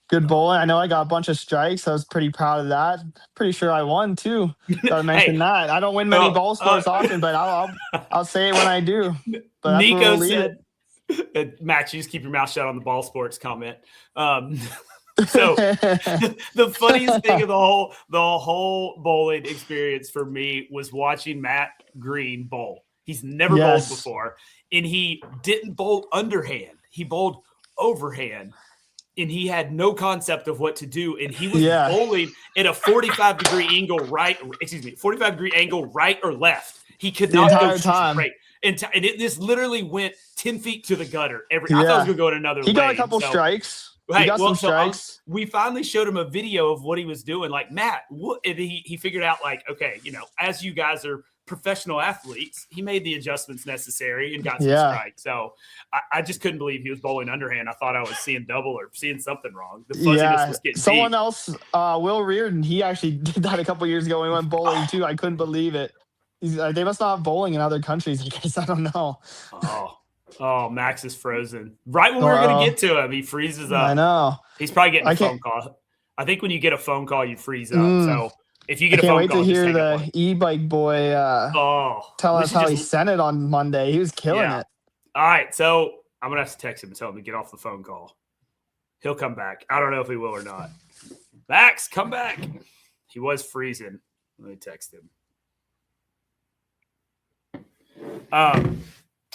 Good bowling. I know I got a bunch of strikes. I was pretty proud of that. Pretty sure I won too. Gotta mention that. I don't win many bowl scores often, but I'll say it when I do. But Nico said, Max, you just keep your mouth shut on the ball sports comment. So the funniest thing of the whole bowling experience for me was watching Matt Green bowl. He's never bowled before, and he didn't bowl underhand. He bowled overhand. And he had no concept of what to do. And he was bowling at a 45-degree angle 45-degree angle right or left. He could not go straight. And this literally went 10 feet to the gutter. I thought it was going to go in another lane. He got a couple strikes. He got some strikes. We finally showed him a video of what he was doing. Like, Matt, and he figured out, like, okay, as you guys are professional athletes, he made the adjustments necessary and got some strikes. So I just couldn't believe he was bowling underhand. I thought I was seeing double or seeing something wrong. The fuzziness was getting someone deep. else, Will Reardon, he actually did that a couple years ago when he went bowling too. I couldn't believe it. They must not have bowling in other countries. I guess I don't know. Oh, Max is frozen. Right when we were going to get to him, he freezes up. I know. He's probably getting a phone call. I think when you get a phone call, you freeze up. So if you get a phone call, wait to hear the e-bike boy tell us how he sent it on Monday. He was killing it. All right, so I'm going to have to text him and tell him to get off the phone call. He'll come back. I don't know if he will or not. Max, come back. He was freezing. Let me text him.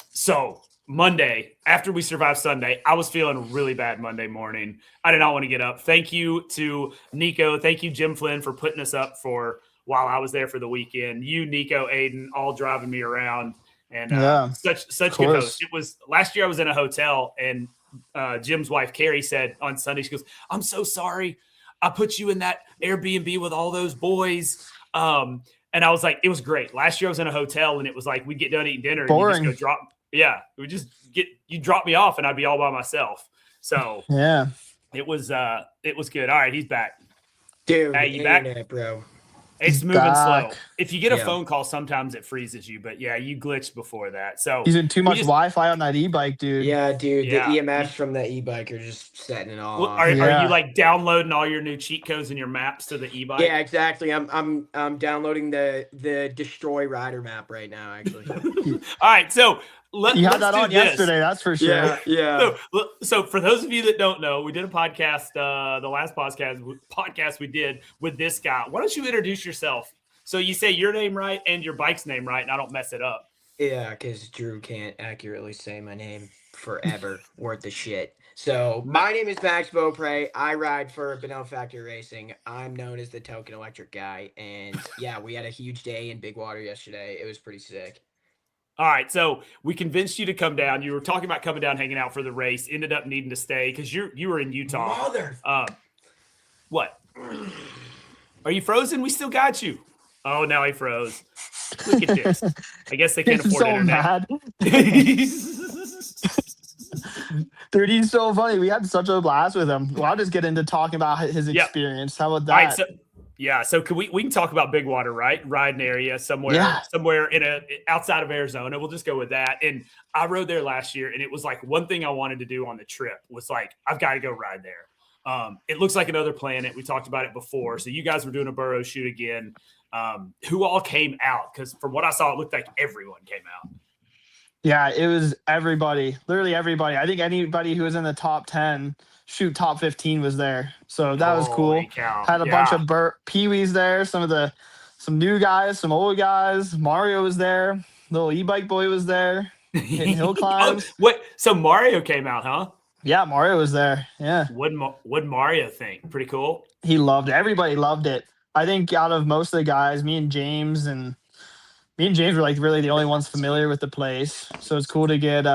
So Monday, after we survived Sunday, I was feeling really bad Monday morning. I did not want to get up. Thank you to Nico. Thank you, Jim Flynn, for putting us up for while I was there for the weekend. You, Nico, Ayden, all driving me around. And such good host. It was last year I was in a hotel, and Jim's wife, Carrie, said on Sunday, she goes, "I'm so sorry. I put you in that Airbnb with all those boys." And I was like, it was great. Last year I was in a hotel, and it was like we'd get done eating dinner boring. And you just go drop. Yeah, we just you drop me off and I'd be all by myself. So it was good. All right, he's back. Dude, hey, you back, bro? It's moving slow. If you get a phone call, sometimes it freezes you. But yeah, you glitched before that. So he's in too much Wi-Fi on that e-bike, dude. Yeah, dude. The EMFs from the e-bike are just setting it all off. Are you like downloading all your new cheat codes and your maps to the e-bike? Yeah, exactly. I'm downloading the Destroy Rider map right now. Actually. All right, so. You had that on yesterday, that's for sure. Yeah. So for those of you that don't know, we did a podcast, the last podcast we did with this guy. Why don't you introduce yourself? So you say your name right and your bike's name right, and I don't mess it up. Yeah, because Drew can't accurately say my name forever. Worth the shit. So my name is Max Beaupre. I ride for Benel Factory Racing. I'm known as the token electric guy. And yeah, we had a huge day in Big Water yesterday. It was pretty sick. All right, so we convinced you to come down. You were talking about coming down, hanging out for the race. Ended up needing to stay because you were in Utah. What? Are you frozen? We still got you. Oh, now he froze. Look at this. I guess they can't afford internet. Dude, he's so funny. We had such a blast with him. Well, I'll just get into talking about his experience. How about that? All right, so can we can talk about Big Water, right? Riding area somewhere in outside of Arizona. We'll just go with that. And I rode there last year, and it was like one thing I wanted to do on the trip was like, I've got to go ride there. It looks like another planet. We talked about it before. So you guys were doing a burro shoot again. Who all came out? Because from what I saw, it looked like everyone came out. Yeah, it was everybody, literally everybody. I think anybody who was in the top 10, top 15 was there. So that was cool. Had a bunch of peewees there, some new guys, some old guys. Mario was there. Little e-bike boy was there. Hitting hill climbs. So Mario came out, huh? Yeah, Mario was there. Yeah. What'd Mario think? Pretty cool. He loved it. Everybody loved it. I think out of most of the guys, me and James were like really the only ones familiar with the place. So it's cool to get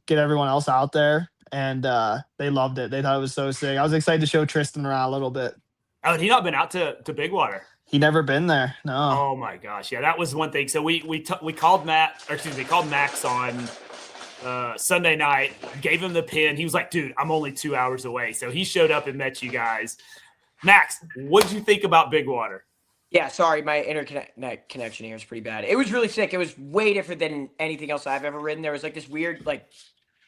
everyone else out there, and they loved it. They thought it was so sick. I was excited to show Tristan around a little bit. Oh, had he not been out to Big Water? He never been there. No. Oh my gosh, yeah, that was one thing. So we called Max on Sunday night, gave him the pin. He was like, dude, I'm only 2 hours away. So he showed up and met you guys. Max, what did you think about Big Water? Yeah, sorry, my internet connection here is pretty bad. It was really sick. It was way different than anything else I've ever ridden. There was like this weird like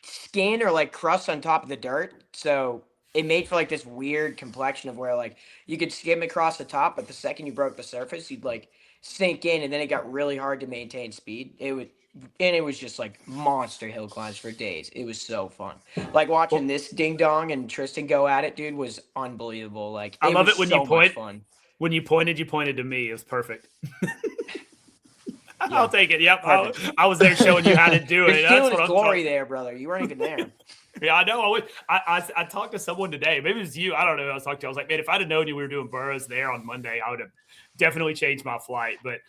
skin or like crust on top of the dirt. So it made for like this weird complexion of where like you could skim across the top, but the second you broke the surface, you'd like sink in, and then it got really hard to maintain speed. It was just like monster hill climbs for days. It was so fun. Like watching this ding dong and Tristan go at it, dude, was unbelievable. Like I love it when you point. Fun. When you pointed to me. It was perfect. I'll take it. Yep, I was there showing you how to do it. That's what I'm glory there, brother. You weren't even there. Yeah, I know. I talked to someone today. Maybe it was you. I don't know who I was talking to. I was like, man, if I'd have known you we were doing burros there on Monday, I would have definitely changed my flight. But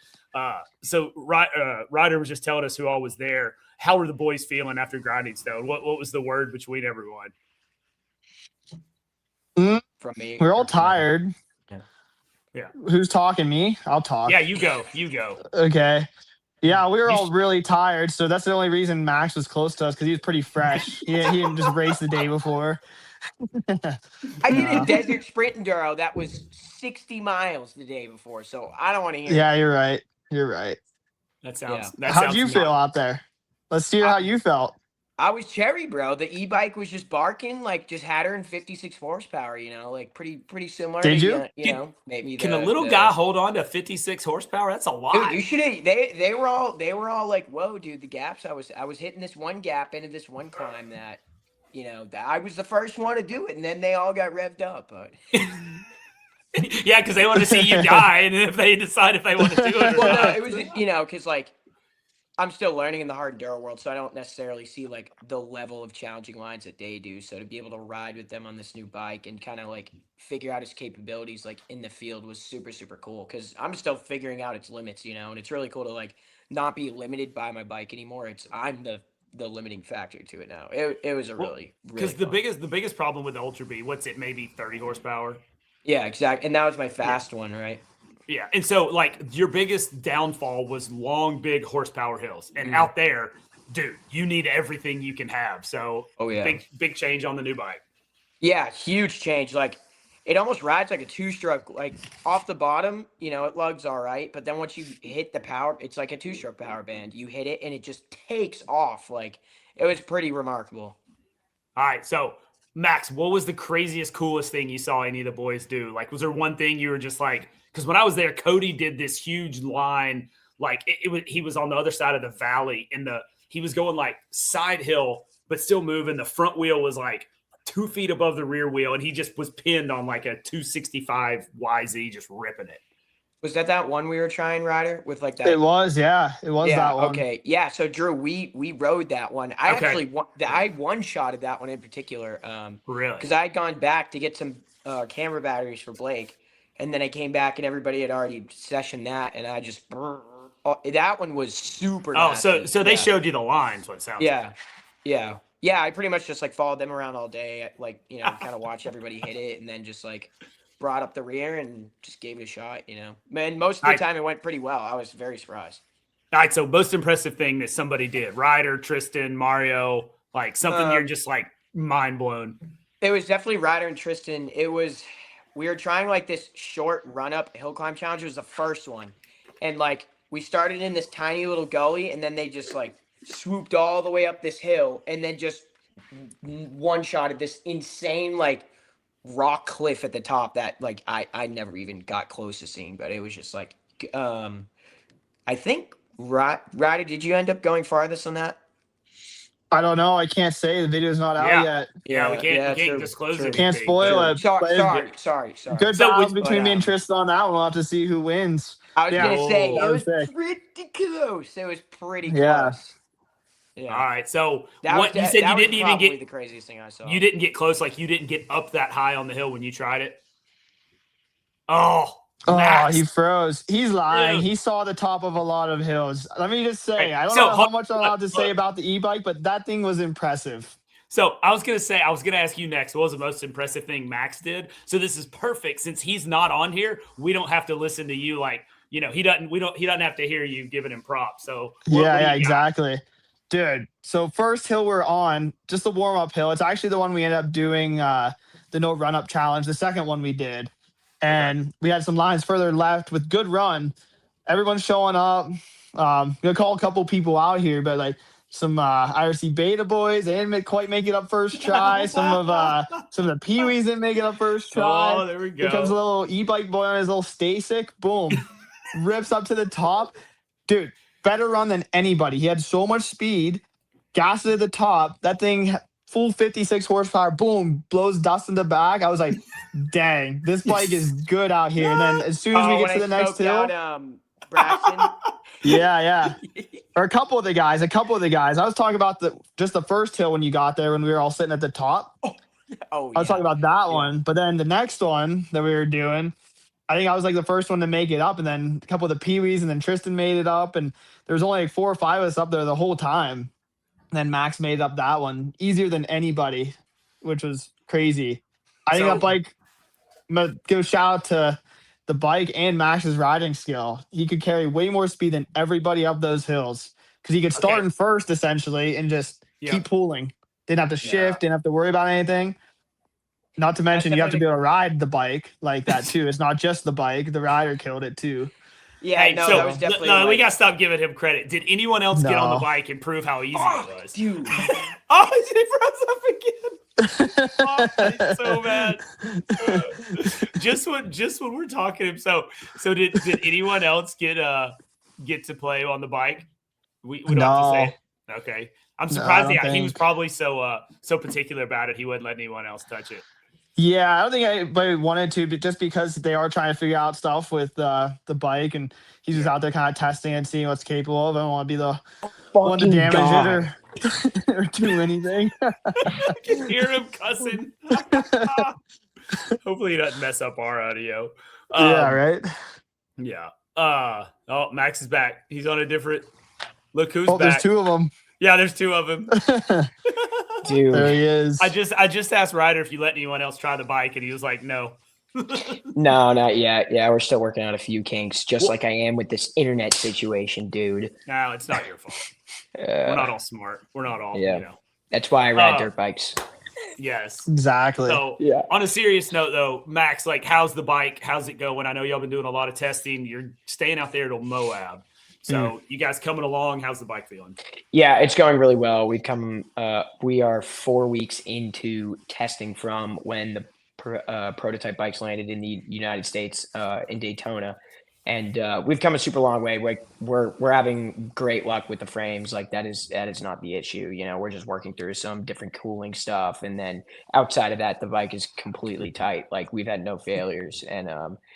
so Ryder was just telling us who all was there. How were the boys feeling after grinding stone? What was the word between everyone? From me, we're all tired. Yeah. Who's talking? Me? I'll talk. Yeah, you go. Okay. Yeah, we were all really tired, so that's the only reason Max was close to us, because he was pretty fresh. he didn't just race the day before. I did a desert sprint enduro that was 60 miles the day before, so I don't want to hear. Yeah, you're right. You're right. That sounds. Yeah. How'd you feel out there? Let's hear how you felt. I was cherry, bro. The e-bike was just barking, like just had her in 56 horsepower, like pretty similar. Did to, you? Maybe can a little guy hold on to 56 horsepower? That's a lot. Dude, you should have. They were all like, whoa, dude, the gaps. I was hitting this one gap into this one climb that, that I was the first one to do it, and then they all got revved up. But yeah, because they want to see you die, and if they decide if they want to do it or well, not. no, it was because like. I'm still learning in the hard enduro world, so I don't necessarily see like the level of challenging lines that they do. So to be able to ride with them on this new bike and kind of like figure out its capabilities like in the field was super, super cool, because I'm still figuring out its limits, and it's really cool to like not be limited by my bike anymore. I'm the limiting factor to it now. It was a really because the biggest problem with the Ultra B, what's it, maybe 30 horsepower? Yeah, exactly. And that was my fast one, right? Yeah, and so like your biggest downfall was long, big horsepower hills, and out there, dude, you need everything you can have. So, big change on the new bike. Yeah, huge change. Like it almost rides like a two-stroke. Like off the bottom, it lugs all right, but then once you hit the power, it's like a two-stroke power band. You hit it, and it just takes off. Like it was pretty remarkable. All right, so Max, what was the craziest, coolest thing you saw any of the boys do? Like, was there one thing you were just like? Because when I was there, Cody did this huge line, like he was on the other side of the valley, he was going like side hill, but still moving. The front wheel was like 2 feet above the rear wheel, and he just was pinned on like a 265 YZ, just ripping it. Was that one we were trying, Ryder, with like that? It was, yeah. It was that one. Okay, yeah. So Drew, we rode that one. I one-shotted that one in particular. Really? Because I had gone back to get some camera batteries for Blake. And then I came back and everybody had already sessioned that, and I just that one was super. Oh, nasty. so they showed you the lines. What it sounds like. Yeah. I pretty much just like followed them around all day, like kind of watch everybody hit it, and then just like brought up the rear and just gave it a shot. Man, most of the time it went pretty well. I was very surprised. All right, so most impressive thing that somebody did, Ryder, Tristan, Mario, like something you're just like mind blown. It was definitely Ryder and Tristan. We were trying like this short run up hill climb challenge. It was the first one. And like we started in this tiny little gully, and then they just like swooped all the way up this hill, and then just one shot at this insane like rock cliff at the top that like I never even got close to seeing, but it was just like I think Ryder, did you end up going farthest on that? I don't know. I can't say. The video's not out yet. Yeah, we can't disclose it. Can't spoil it. Sorry. Good balance between me and Tristan on that one. We'll have to see who wins. I was going to say, it was pretty close. It was pretty close. Yeah. All right. So what you said you didn't even get the craziest thing I saw. You didn't get close, like you didn't get up that high on the hill when you tried it. Oh, Max. He froze. He's lying. Dude. He saw the top of a lot of hills. Let me just say, I don't know how much I'm allowed to say about the e-bike, but that thing was impressive. So I was going to ask you next, what was the most impressive thing Max did? So this is perfect. Since he's not on here, we don't have to listen to you. Like, he doesn't have to hear you giving him props. So what do you got? Exactly. Dude, so first hill we're on, just the warm-up hill. It's actually the one we ended up doing the no run-up challenge, the second one we did. And we had some lines further left with good run. Everyone's showing up. Gonna call a couple people out here, but like some IRC beta boys, they didn't quite make it up first try. Some of the peewees didn't make it up first try. Oh, there we go. Here comes a little e-bike boy on his little stay sick. Boom. Rips up to the top. Dude, better run than anybody. He had so much speed, gas it at the top. That thing, full 56 horsepower, boom, blows dust in the back. I was like, dang, this bike is good out here. And then as soon as we get to the next hill. Braxton. Yeah. Or a couple of the guys. I was talking about just the first hill when you got there when we were all sitting at the top. I was talking about that one. But then the next one that we were doing, I think I was like the first one to make it up, and then a couple of the peewees, and then Tristan made it up, and there was only like 4 or 5 of us up there the whole time. And then Max made up that one easier than anybody, which was crazy. I think that bike, I'm gonna give a shout out to the bike and Max's riding skill. He could carry way more speed than everybody up those hills because he could start in first essentially and just keep pulling. Didn't have to shift, didn't have to worry about anything. Not to mention, you have to be able to ride the bike like that too. It's not just the bike; the rider killed it too. Yeah, that was definitely. We gotta stop giving him credit. Did anyone else get on the bike and prove how easy it was? Dude. He froze up again. I'm so mad. Just when we're talking, so did anyone else get to play on the bike? We don't have to say it. Okay, I'm surprised. He was probably so particular about it. He wouldn't let anyone else touch it. Yeah, I don't think anybody wanted to, but just because they are trying to figure out stuff with the bike, and he's just out there kind of testing and seeing what's capable of. I don't want to be the one to damage it or do anything. I can hear him cussing. Hopefully he doesn't mess up our audio. Yeah, right? Yeah. Max is back. He's on a different... Look who's back. There's 2 of them. Yeah, there's 2 of them. Dude. There he is. I just asked Ryder if you let anyone else try the bike, and he was like, no. No, not yet. Yeah, we're still working out a few kinks, just like I am with this internet situation, dude. No, it's not your fault. We're not all smart. We're not all, That's why I ride dirt bikes. Yes. Exactly. So, on a serious note, though, Max, like, how's the bike? How's it going? I know y'all been doing a lot of testing. You're staying out there till Moab. So you guys coming along? How's the bike feeling? Yeah, it's going really well. We are 4 weeks into testing from when the prototype bikes landed in the United States in Daytona, and we've come a super long way. We're having great luck with the frames. Like that is not the issue. We're just working through some different cooling stuff, and then outside of that, the bike is completely tight. Like we've had no failures, and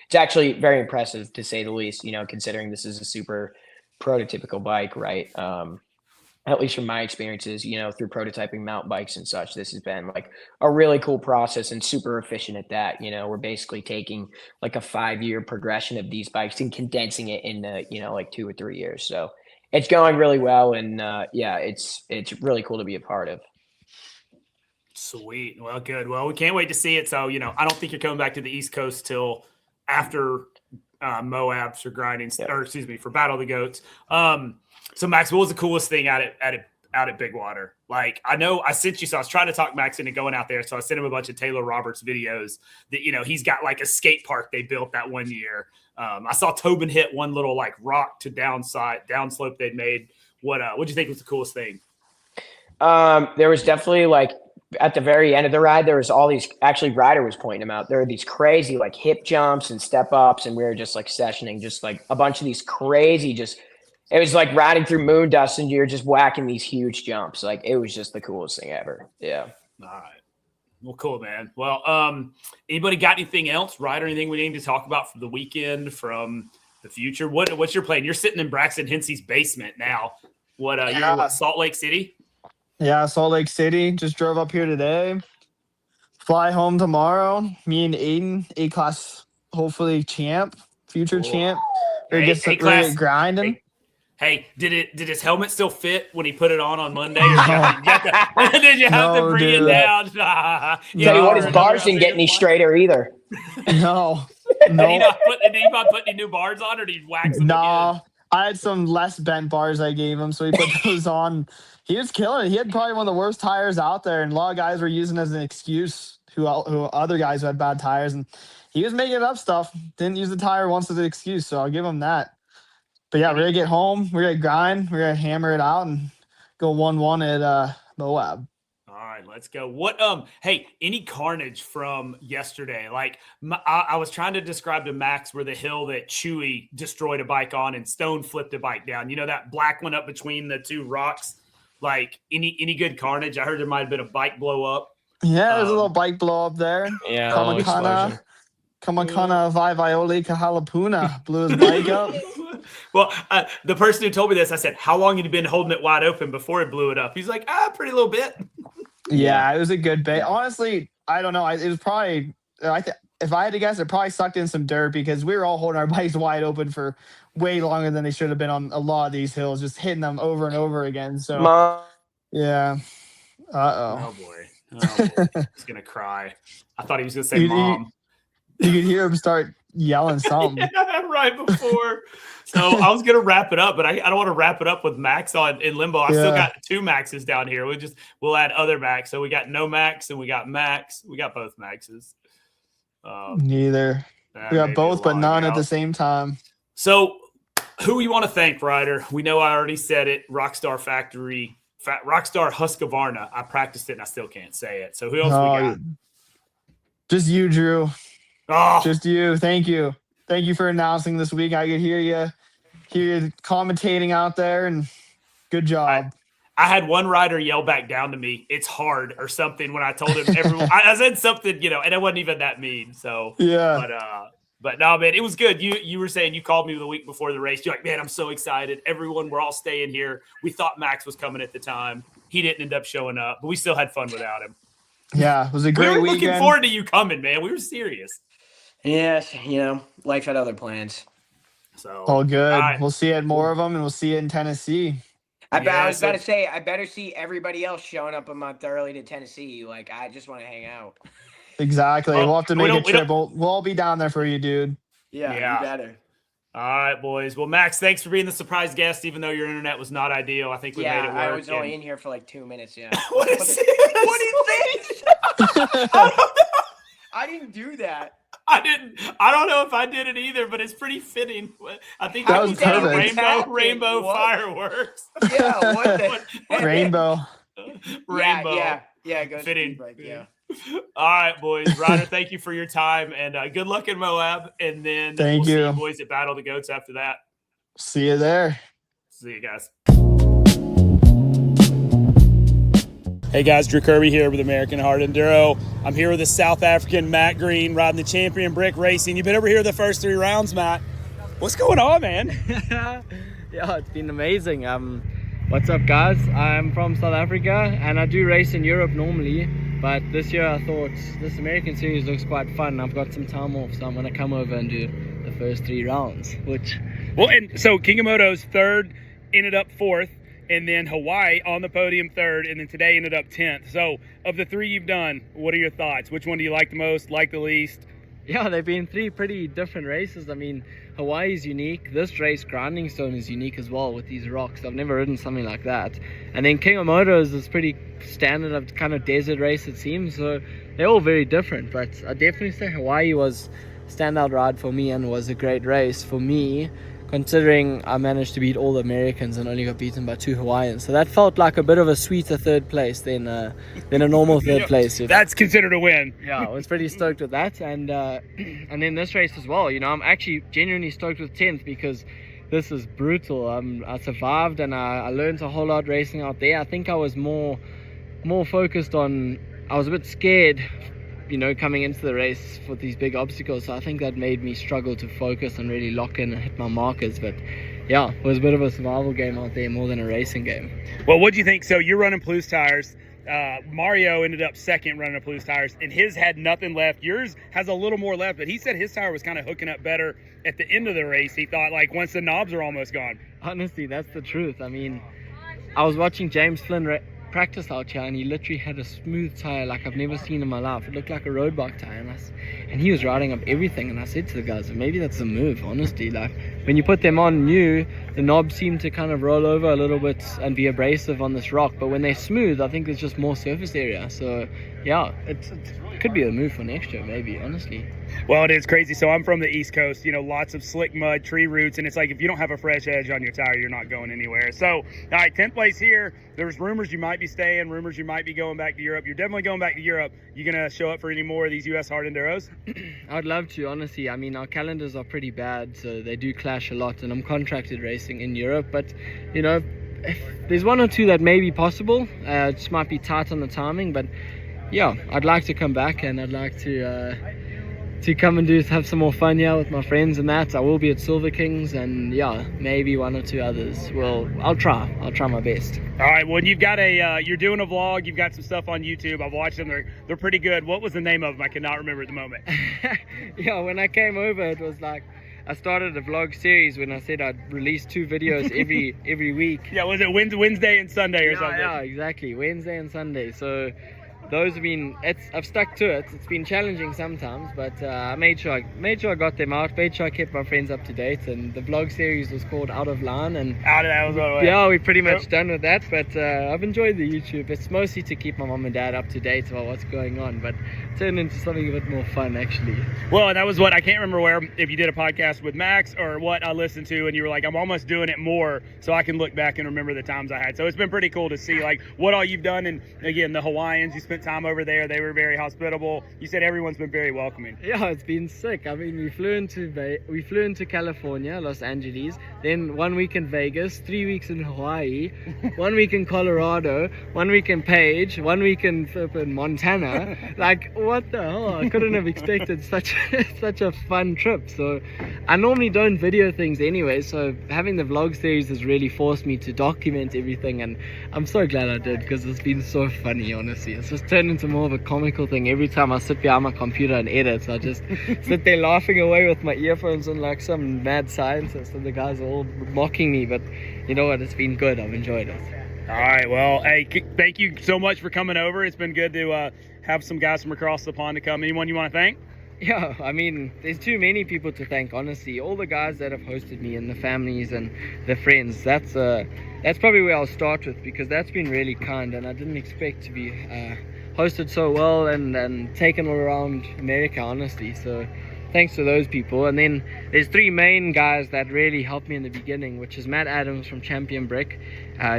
it's actually very impressive to say the least. Considering this is a super prototypical bike, right? At least from my experiences, through prototyping mountain bikes and such, this has been like a really cool process and super efficient at that. We're basically taking like a 5-year progression of these bikes and condensing it into, like 2 or 3 years. So it's going really well. And it's really cool to be a part of. Sweet. Well, good. Well, we can't wait to see it. So, I don't think you're coming back to the East Coast till after Moab for grinding, or excuse me, for Battle of the Goats. So Max, what was the coolest thing out at Big Water? Like, I know I sent you, so I was trying to talk Max into going out there. So I sent him a bunch of Taylor Roberts videos that, he's got like a skate park they built that one year. I saw Tobin hit one little like rock to downslope they'd made. What'd you think was the coolest thing? There was definitely like at the very end of the ride, there was all these, actually Ryder was pointing them out. There were these crazy like hip jumps and step ups, and we were just like sessioning just like a bunch of these crazy, it was like riding through moon dust and you're just whacking these huge jumps. Like it was just the coolest thing ever. Yeah. All right. Well, cool, man. Well, anybody got anything else, Ryder? Anything we need to talk about from the weekend, from the future? What's your plan? You're sitting in Braxton Hensey's basement now. You're in Salt Lake City? Yeah, Salt Lake City. Just drove up here today. Fly home tomorrow. Me and Ayden, A-class, hopefully champ, future champ. We're just really grinding. Hey, did his helmet still fit when he put it on Monday? Or did you have to bring it down? Tell you what, his bars didn't get any straighter either. No. Did he not put any new bars on, or did he wax them again? I had some less bent bars I gave him, so he put those on. He was killing it. He had probably one of the worst tires out there, and a lot of guys were using it as an excuse who other guys who had bad tires, and he was making up stuff. Didn't use the tire once as an excuse, so I'll give him that. But yeah, we're gonna get home. We're gonna grind. We're gonna hammer it out and go 1-1 at Moab. All right, let's go. What hey, any carnage from yesterday? Like I was trying to describe to Max where the hill that Chewy destroyed a bike on and Stone flipped a bike down. You know, that black one up between the two rocks. Like any good carnage? I heard there might have been a bike blow up. Yeah, there's a little bike blow up there. Yeah, Kamakana Violi Kahalapuna blew his bike up. Well, the person who told me this, I said, how long had you been holding it wide open before it blew it up? He's like, pretty little bit. Yeah, it was a good bait. Honestly, I don't know. It was probably, if I had to guess, it probably sucked in some dirt because we were all holding our bikes wide open for way longer than they should have been on a lot of these hills, just hitting them over and over again. So, yeah. Oh, boy. He's going to cry. I thought he was going to say mom. You could hear him start yelling something. Yeah, right before. So I was gonna wrap it up, but I don't want to wrap it up with Max in limbo. I still got 2 Maxes down here. We'll add other Max. So we got no Max and we got Max. We got both Maxes. Neither. We got both, but none at the same time. So who you want to thank, Ryder? We know I already said it. Rockstar Husqvarna. I practiced it and I still can't say it. So who else we got? Just you, Drew. Oh, just you. Thank you. Thank you for announcing this week. I could hear you commentating out there, and good job. I had one rider yell back down to me, "It's hard" or something when I told him everyone. I said something, and it wasn't even that mean. So yeah. But no, man, it was good. You were saying you called me the week before the race. You're like, man, I'm so excited. Everyone, we're all staying here. We thought Max was coming at the time. He didn't end up showing up, but we still had fun without him. Yeah, it was a great weekend. We were looking forward to you coming, man. We were serious. Yes, life had other plans. So all good. We'll see at more of them, and we'll see it in Tennessee. I was about to say, I better see everybody else showing up a month early to Tennessee. Like, I just want to hang out. Exactly. We'll have to make a trip. We'll all be down there for you, dude. Yeah, you better. All right, boys. Well, Max, thanks for being the surprise guest, even though your internet was not ideal. I think we made it work. I was only in here for like 2 minutes, yeah. What do you think? I didn't do that. I don't know if I did it either, but it's pretty fitting. I think that was perfect. Rainbow fireworks. Yeah, what the Rainbow. Rainbow. Yeah, it goes fitting. Break, yeah. All right, boys. Ryder, thank you for your time, and good luck in Moab. And then we'll see you boys at Battle of the Goats after that. See you there. See you guys. Hey guys, Drew Kirby here with American Hard Enduro. I'm here with the South African Matt Green riding the Champion Brick Racing. You've been over here the first 3 rounds, Matt. What's going on, man? Yeah, it's been amazing. What's up, guys? I'm from South Africa and I do race in Europe normally, but this year I thought this American series looks quite fun. I've got some time off, so I'm going to come over and do the first 3 rounds. And so Kingamoto's 3rd, ended up 4th. And then Hawaii on the podium 3rd, and then today ended up 10th. So of the 3 you've done, what are your thoughts? Which one do you like the most, like the least? Yeah, they've been 3 pretty different races. I mean, Hawaii is unique. This race, Grinding Stone, is unique as well with these rocks. I've never ridden something like that. And then Kingamoto's is pretty standard kind of desert race, it seems. So they're all very different. But I definitely say Hawaii was a standout ride for me and was a great race for me, considering I managed to beat all the Americans and only got beaten by 2 Hawaiians. So that felt like a bit of a sweeter 3rd place than a normal 3rd place. That's considered a win. Yeah, I was pretty stoked with that. And then this race as well, I'm actually genuinely stoked with 10th because this is brutal. I survived and I learned a whole lot racing out there. I think I was more focused on, I was a bit scared coming into the race with these big obstacles. So I think that made me struggle to focus and really lock in and hit my markers. But yeah, it was a bit of a survival game out there more than a racing game. Well, what do you think? So you're running Plouse tires. Mario ended up 2nd running Plouse tires, and his had nothing left. Yours has a little more left, but he said his tire was kind of hooking up better at the end of the race. He thought, like, once the knobs are almost gone. Honestly, that's the truth. I mean, I was watching James Flynn practice out here, and he literally had a smooth tire like I've never seen in my life. It looked like a road bike tire, and he was riding up everything. And I said to the guys, maybe that's the move, honestly. Like, when you put them on new, the knobs seem to kind of roll over a little bit and be abrasive on this rock. But when they're smooth, I think there's just more surface area. So, yeah, it could be a move for next year, maybe, honestly. Well, it is crazy. So I'm from the East Coast, lots of slick mud, tree roots, and it's like if you don't have a fresh edge on your tire, you're not going anywhere. So, all right, 10th place here. There's rumors you might be staying, rumors you might be going back to Europe. You're definitely going back to Europe. You going to show up for any more of these U.S. hard enduros? I'd love to, honestly. I mean, our calendars are pretty bad, so they do clash a lot, and I'm contracted racing in Europe. But, if there's one or two that may be possible. It just might be tight on the timing, but yeah, I'd like to come back, and I'd like to come and have some more fun here with my friends and that. I will be at Silver Kings, and yeah, maybe one or two others. Well, I'll try my best. All right, well, you've got you're doing a vlog, you've got some stuff on YouTube. I've watched them, they're pretty good. What was the name of them? I cannot remember at the moment. Yeah, when I came over, it was like I started a vlog series when I said I'd release 2 videos every week. Yeah, was it Wednesday and Sunday or something? Yeah, exactly, Wednesday and Sunday. So those have been, I've stuck to it. It's been challenging sometimes, but I made sure I got them out, made sure I kept my friends up to date, and the vlog series was called Out of Line. And yeah, we're pretty much done with that, but I've enjoyed the YouTube. It's mostly to keep my mom and dad up to date about what's going on, but turned into something a bit more fun, actually. Well, and that was what, I can't remember if you did a podcast with Max or what I listened to, and you were like, I'm almost doing it more so I can look back and remember the times I had. So it's been pretty cool to see like what all you've done. And again, the Hawaiians, you spent time over there, they were very hospitable. You said everyone's been very welcoming. Yeah, it's been sick. I mean, we flew into California, Los Angeles, then 1 week in Vegas, 3 weeks in Hawaii, 1 week in Colorado, 1 week in Page, 1 week in Montana. Like, what the hell? I couldn't have expected such a fun trip. So I normally don't video things anyway, so having the vlog series has really forced me to document everything, and I'm so glad I did, because it's been so funny, honestly. It's just turned into more of a comical thing. Every time I sit behind my computer and edit, I just sit there laughing away with my earphones and like some mad scientist, and the guys are all mocking me, but you know what, it's been good. I've enjoyed it. All right, well, hey, thank you so much for coming over. It's been good to have some guys from across the pond to come. Anyone you want to thank? Yeah, I mean, there's too many people to thank, honestly. All the guys that have hosted me, and the families and the friends. That's probably where I'll start with, because that's been really kind, and I didn't expect to be hosted so well and taken all around America, honestly. So thanks to those people. And then there's 3 main guys that really helped me in the beginning, which is Matt Adams from Champion Brick,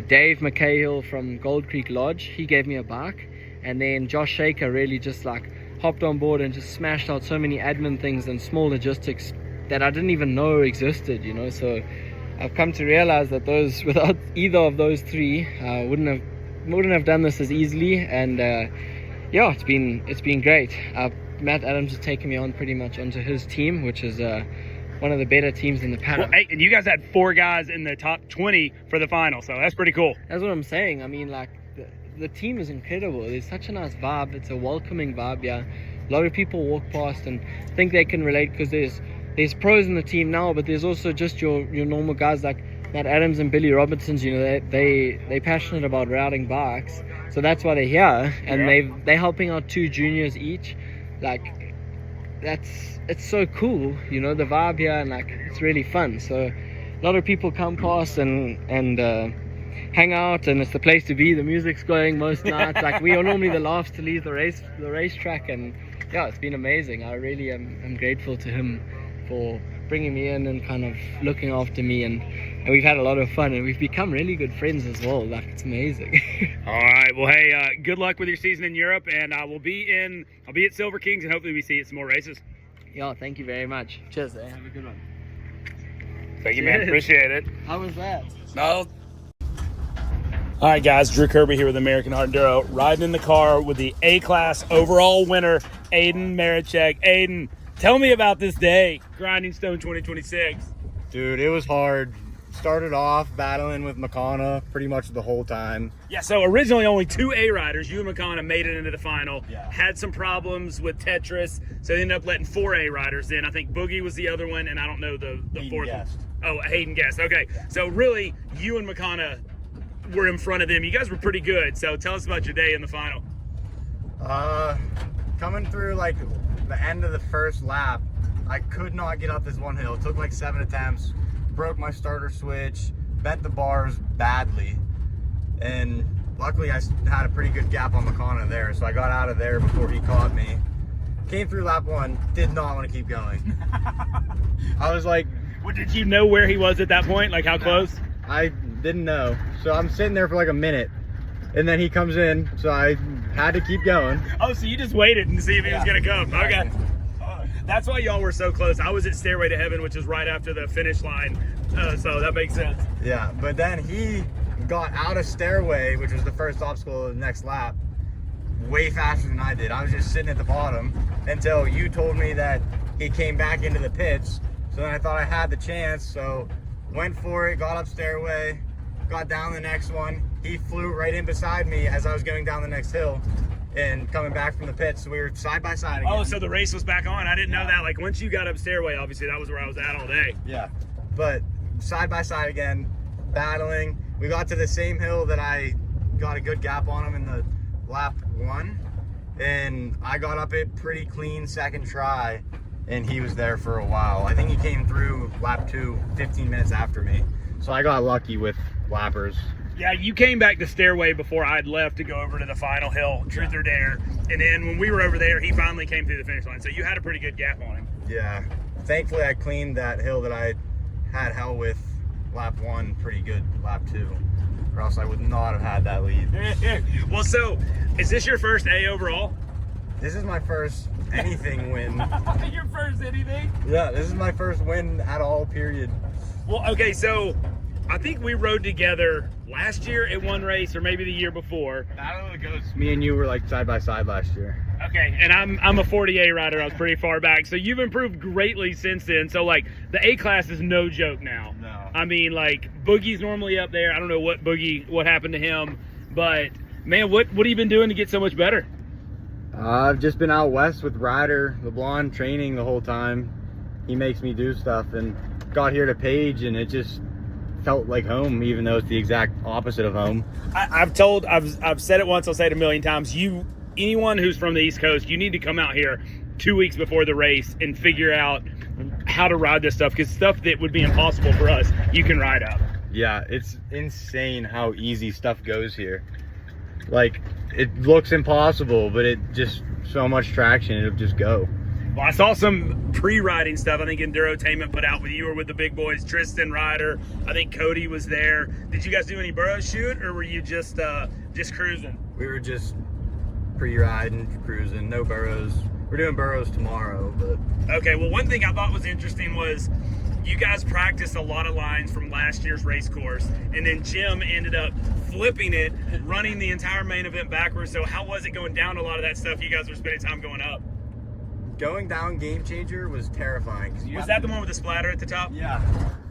Dave McCahill from Gold Creek Lodge, he gave me a bike, and then Josh Shaker really just like hopped on board and just smashed out so many admin things and small logistics that I didn't even know existed, So I've come to realize that without either of those 3, wouldn't have done this as easily. And yeah, it's been great. Matt Adams has taken me on pretty much onto his team, which is one of the better teams in the paddock. Well, hey, and you guys had 4 guys in the top 20 for the final, so that's pretty cool. That's what I'm saying. I mean, like, the team is incredible. There's such a nice vibe. It's a welcoming vibe. Yeah, a lot of people walk past and think they can relate, because there's pros in the team now, but there's also just your normal guys like Matt Adams and Billy Robertson's. They're passionate about riding bikes, so that's why they're here, and they're helping out 2 juniors each. Like, it's so cool, the vibe here, and like, it's really fun. So a lot of people come past and hang out, and it's the place to be. The music's going most nights. Like, we are normally the last to leave the racetrack, and yeah, it's been amazing. I really am grateful to him for bringing me in and kind of looking after me, and we've had a lot of fun, and we've become really good friends as well. Like, it's amazing. All right, well, hey, good luck with your season in Europe, and I'll be at Silver Kings, and hopefully we see you at some more races. Yeah, thank you very much. Cheers, have a good one. Thank you, man. Appreciate it. How was that? No. All right, guys, Drew Kirby here with American Hard Enduro, riding in the car with the A-Class overall winner, Ayden Marinchek. Ayden, tell me about this day, Grinding Stone 2026. Dude, it was hard. Started off battling with Makana pretty much the whole time. Yeah, so originally only 2 A riders, you and Makana, made it into the final. Yeah. Had some problems with Tetris, so they ended up letting 4 A riders in. I think Boogie was the other one, and I don't know the fourth one. Oh, Hayden Guest. Okay. So really, you and McConnell were in front of them. You guys were pretty good. So tell us about your day in the final. Coming through like the end of the first lap, I could not get up this one hill. It took like 7 attempts, broke my starter switch, bent the bars badly, and luckily I had a pretty good gap on McConnell there, so I got out of there before he caught me. Came through lap 1, did not want to keep going. I was like, well, did you know where he was at that point? Like how close? I didn't know. So I'm sitting there for like a minute, and then he comes in, so I had to keep going. Oh, so you just waited and see if he was going to come. Exactly. Okay. That's why y'all were so close. I was at Stairway to Heaven, which is right after the finish line, so that makes sense. Yeah, but then he got out of Stairway, which was the first obstacle of the next lap, way faster than I did. I was just sitting at the bottom until you told me that he came back into the pits. So then I thought I had the chance, so went for it, got up Stairway, got down the next one. He flew right in beside me as I was going down the next hill and coming back from the pits. So we were side by side again. Oh, so the race was back on. I didn't know that. Like once you got up Stairway, obviously that was where I was at all day. Yeah, but side by side again, battling. We got to the same hill that I got a good gap on him in the lap 1, and I got up it pretty clean second try, and he was there for a while. I think he came through lap 2 15 minutes after me, so I got lucky with lappers. Yeah, you came back to Stairway before I'd left to go over to the final hill, Truth or Dare. And then when we were over there, he finally came through the finish line. So you had a pretty good gap on him. Yeah. Thankfully, I cleaned that hill that I had hell with lap 1 pretty good lap 2. Or else I would not have had that lead. Well, so is this your first A overall? This is my first anything win. Your first anything? Yeah, this is my first win at all, period. Well, okay, so I think we rode together last year at one race or maybe the year before. Battle of the Ghosts. Me and you were like side by side last year. Okay, and I'm a 40A rider. I was pretty far back. So you've improved greatly since then. So like the A class is no joke now. No. I mean, like Boogie's normally up there. I don't know what happened to him, but man, what have you been doing to get so much better? I've just been out west with Ryder LeBlond training the whole time. He makes me do stuff, and got here to Page, and it just felt like home, even though it's the exact opposite of home. I've said it once, I'll say it a million times. Anyone who's from the East Coast, you need to come out here 2 weeks before the race and figure out how to ride this stuff, because stuff that would be impossible for us, you can ride up. Yeah, it's insane how easy stuff goes here. Like, it looks impossible, but it just so much traction, it'll just go. Well, I saw some pre-riding stuff. I think Endurotainment put out with you or with the big boys, Tristan, Ryder. I think Cody was there. Did you guys do any burro shoot, or were you just cruising? We were just pre-riding, cruising, no burros. We're doing burros tomorrow, but... Okay, well, one thing I thought was interesting was you guys practiced a lot of lines from last year's race course, and then Jim ended up flipping it, running the entire main event backwards. So how was it going down a lot of that stuff? You guys were spending time going up. Going down Game Changer was terrifying. Was that the one with the splatter at the top? Yeah.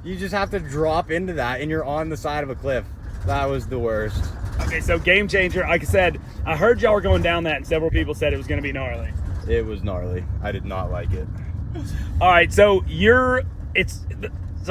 You just have to drop into that, and you're on the side of a cliff. That was the worst. Okay, so Game Changer, like I said, I heard y'all were going down that, and several people said it was going to be gnarly. It was gnarly. I did not like it. All right, so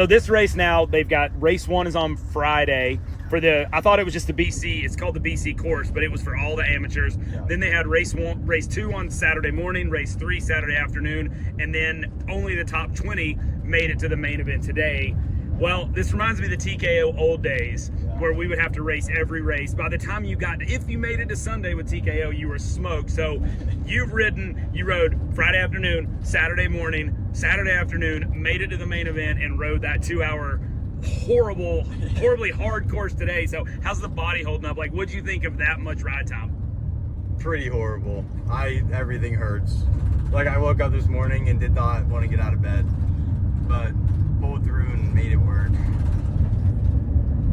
this race now, they've got race 1 is on Friday I thought it was just the BC. It's called the BC course, but it was for all the amateurs. Yeah. Then they had race 2 on Saturday morning, race 3 Saturday afternoon, and then only the top 20 made it to the main event today. Well, this reminds me of the TKO old days, where we would have to race every race. By the time if you made it to Sunday with TKO, you were smoked. So you rode Friday afternoon, Saturday morning, Saturday afternoon, made it to the main event, and rode that 2-hour horribly hard course today. So how's the body holding up? Like, what'd you think of that much ride time? Pretty horrible. Everything hurts. Like, I woke up this morning and did not want to get out of bed, but pulled through and made it work.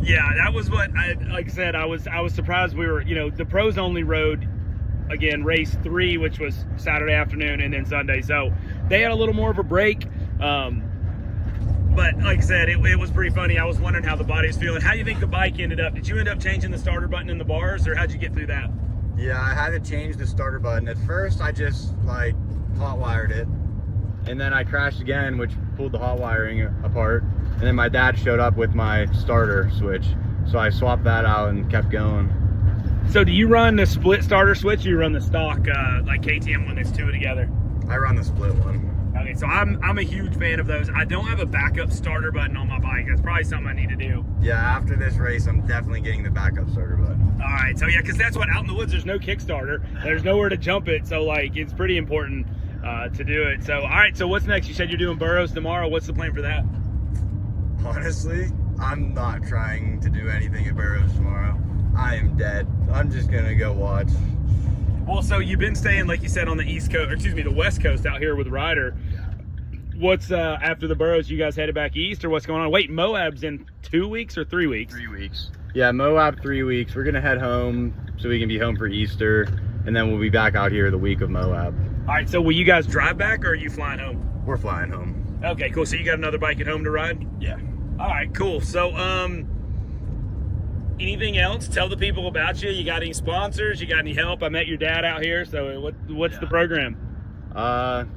Yeah, that was what like I said, I was surprised we were, the pros only rode again race 3, which was Saturday afternoon, and then Sunday. So they had a little more of a break. But like I said, it was pretty funny. I was wondering how the body was feeling. How do you think the bike ended up? Did you end up changing the starter button in the bars, or how'd you get through that? Yeah, I had to change the starter button. At first, I just hot wired it, and then I crashed again, which pulled the hot wiring apart. and then my dad showed up with my starter switch, so I swapped that out and kept going. So do you run the split starter switch, or you run the stock like KTM when there's two together? I run the split one. Okay, so I'm a huge fan of those. I don't have a backup starter button on my bike. That's probably something I need to do. Yeah, after this race, I'm definitely getting the backup starter button. All right, so yeah, because that's what, out in the woods, there's no Kickstarter. There's nowhere to jump it, so like it's pretty important to do it. So all right, so what's next? You said you're doing Burroughs tomorrow. What's the plan for that? Honestly, I'm not trying to do anything at Burroughs tomorrow. I am dead. I'm just gonna go watch. Well, so you've been staying, like you said, on the East Coast, or excuse me, the West Coast out here with Ryder. What's after the Burroughs, you guys headed back east, or what's going on? Wait, Moab's in 2 weeks or 3 weeks? 3 weeks. Yeah, Moab 3 weeks. We're gonna head home so we can be home for Easter, and then we'll be back out here the week of Moab. All right, so will you guys drive back, or are you flying home? We're flying home. Okay, cool. So you got another bike at home to ride? Yeah. All right, cool. So, anything else? Tell the people about you. You got any sponsors? You got any help? I met your dad out here. So what's the program?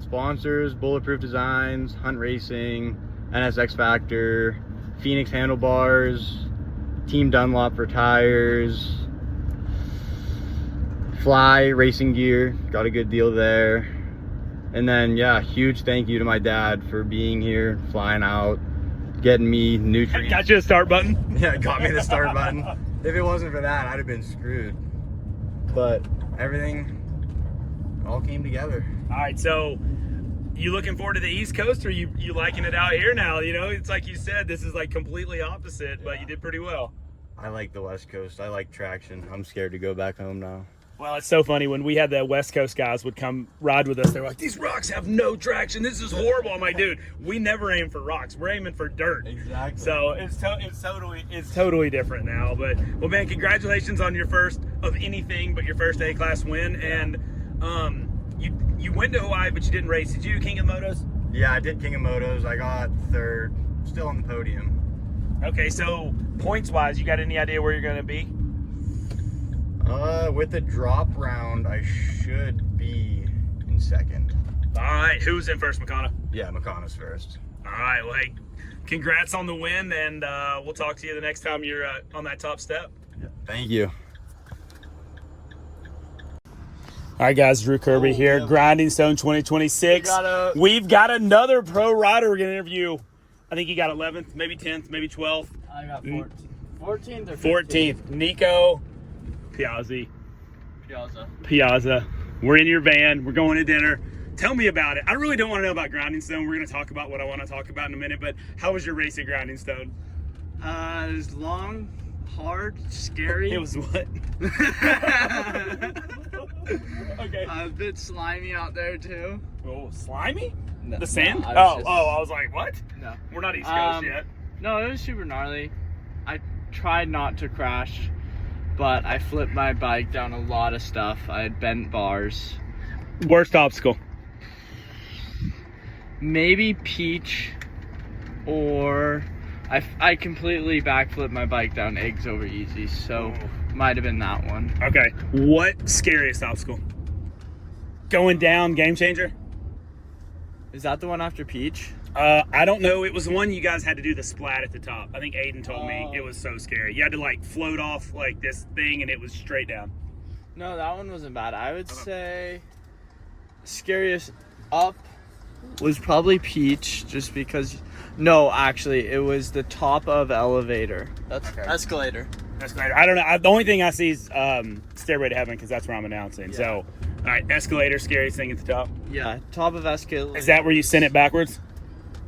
Sponsors, Bulletproof Designs, Hunt Racing, NSX Factor, Phoenix Handlebars, Team Dunlop for tires, Fly Racing Gear, got a good deal there. And then, yeah, huge thank you to my dad for being here, flying out, getting me nutrients. Got you a start button? Yeah, got me the start button. If it wasn't for that, I'd have been screwed. But everything all came together. All right, so you looking forward to the East Coast, or you liking it out here now? You know, it's like you said, this is like completely opposite, but you did pretty well. I like the West Coast. I like traction. I'm scared to go back home now. Well, it's so funny when we had the West Coast guys would come ride with us. They were like, "These rocks have no traction. This is horrible." I'm like, "Dude, we never aim for rocks. We're aiming for dirt." Exactly. So it's totally different now. But well, man, congratulations on your first of anything but your first A-class win. And you went to Hawaii, but you didn't race. Did you do King of Motos? Yeah, I did King of Motos. I got third, still on the podium. Okay, so points wise, you got any idea where you're going to be? With the drop round, I should be in second. All right, who's in first, McConnell? Yeah, McConnell's first. All right, well, hey, congrats on the win, and we'll talk to you the next time you're on that top step. Yeah, thank you. All right, guys, Drew Kirby here, Grinding Stone 2026. We've got another pro rider we're going to interview. I think he got 11th, maybe 10th, maybe 12th. I got 14th. 14th or 14th. Niko Piazza. We're in your van. We're going to dinner. Tell me about it. I really don't want to know about Grinding Stone. We're going to talk about what I want to talk about in a minute, but how was your race at Grinding Stone? It was long, hard, scary. It was what? Okay. A bit slimy out there too. Oh, slimy? No, The sand? no, I was like, what? No. We're not East Coast yet. No, it was super gnarly. I tried not to crash, but I flipped my bike down a lot of stuff. I had bent bars. Worst obstacle? Maybe Peach, or I completely backflipped my bike down eggs over easy, so might have been that one. Okay. What scariest obstacle? Going down, game changer? Is that the one after Peach? I don't know. It was the one you guys had to do the splat at the top. I think Ayden told me it was so scary. You had to like float off like this thing and it was straight down. No, that one wasn't bad. I would say scariest up was probably Peach, just because. No, actually, it was the top of elevator. That's okay. Escalator. I don't know. The only thing I see is Stairway to Heaven, because that's where I'm announcing. Yeah. So, all right, escalator, scariest thing at the top. Yeah, top of escalator. Is that where you sent it backwards?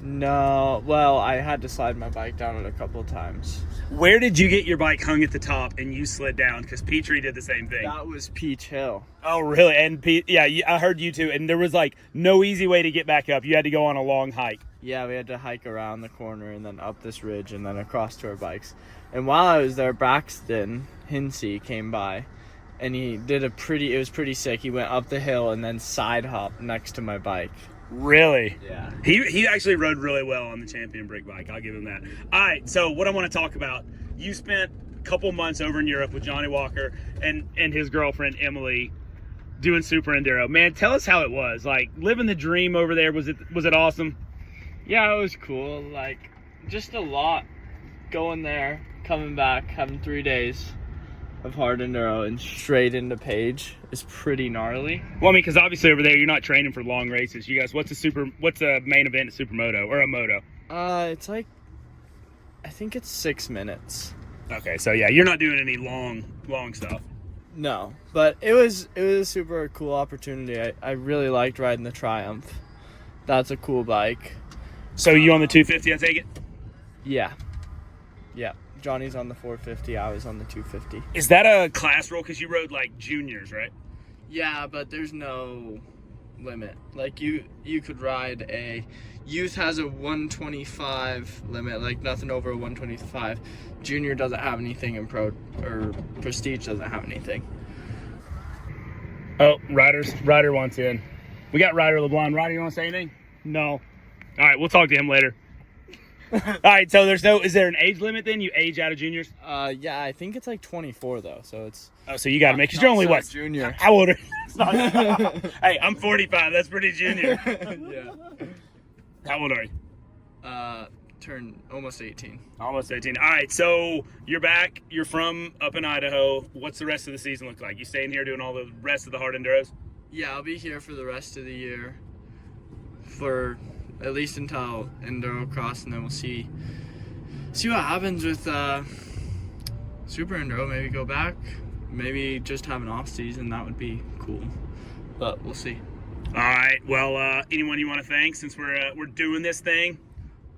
No, well, I had to slide my bike down it a couple of times. Where did you get your bike hung at the top and you slid down? Because Petrie did the same thing. That was Peach Hill. Oh, really? And I heard you too. And there was like no easy way to get back up. You had to go on a long hike. Yeah, we had to hike around the corner and then up this ridge and then across to our bikes. And while I was there, Braxton Hinsey came by, and he did it was pretty sick. He went up the hill and then side hopped next to my bike. Really? Yeah. He actually rode really well on the Champion Brake bike. I'll give him that. All right, so what I want to talk about, you spent a couple months over in Europe with Johnny Walker and his girlfriend Emily doing Super Enduro. Man, tell us how it was. Like living the dream over there. Was it awesome? Yeah, it was cool. Like just a lot. Going there, coming back, having 3 days of hard enduro and straight into Page is pretty gnarly. Well, I mean, because obviously over there you're not training for long races. You guys, what's a main event at Supermoto or a moto? It's like, I think it's 6 minutes. Okay, so yeah, you're not doing any long stuff. No, but it was a super cool opportunity. I really liked riding the Triumph. That's a cool bike. So you on the 250, I take it? Yeah. Johnny's on the 450. I was on the 250. Is that a class roll? Because you rode like juniors, right? Yeah, but there's no limit. Like you could ride a youth has a 125 limit, like nothing over a 125. Junior doesn't have anything, and pro or prestige doesn't have anything. Oh, Ryder wants in. We got Ryder LeBlond. Ryder, you want to say anything? No. All right, we'll talk to him later. All right, so is there an age limit then? You age out of juniors? Yeah, I think it's like 24 though, so it's. Oh, so you got to make, because you're only what? Junior. How old are you? Hey, I'm 45. That's pretty junior. Yeah. How old are you? Turned almost 18. Almost 18. All right, so you're back. You're from up in Idaho. What's the rest of the season look like? You staying here doing all the rest of the hard enduros? Yeah, I'll be here for the rest of the year, for at least until Enduro Cross, and then we'll see what happens with Super Enduro. Maybe go back, maybe just have an off season. That would be cool, but we'll see. All right. Well, anyone you want to thank since we're doing this thing?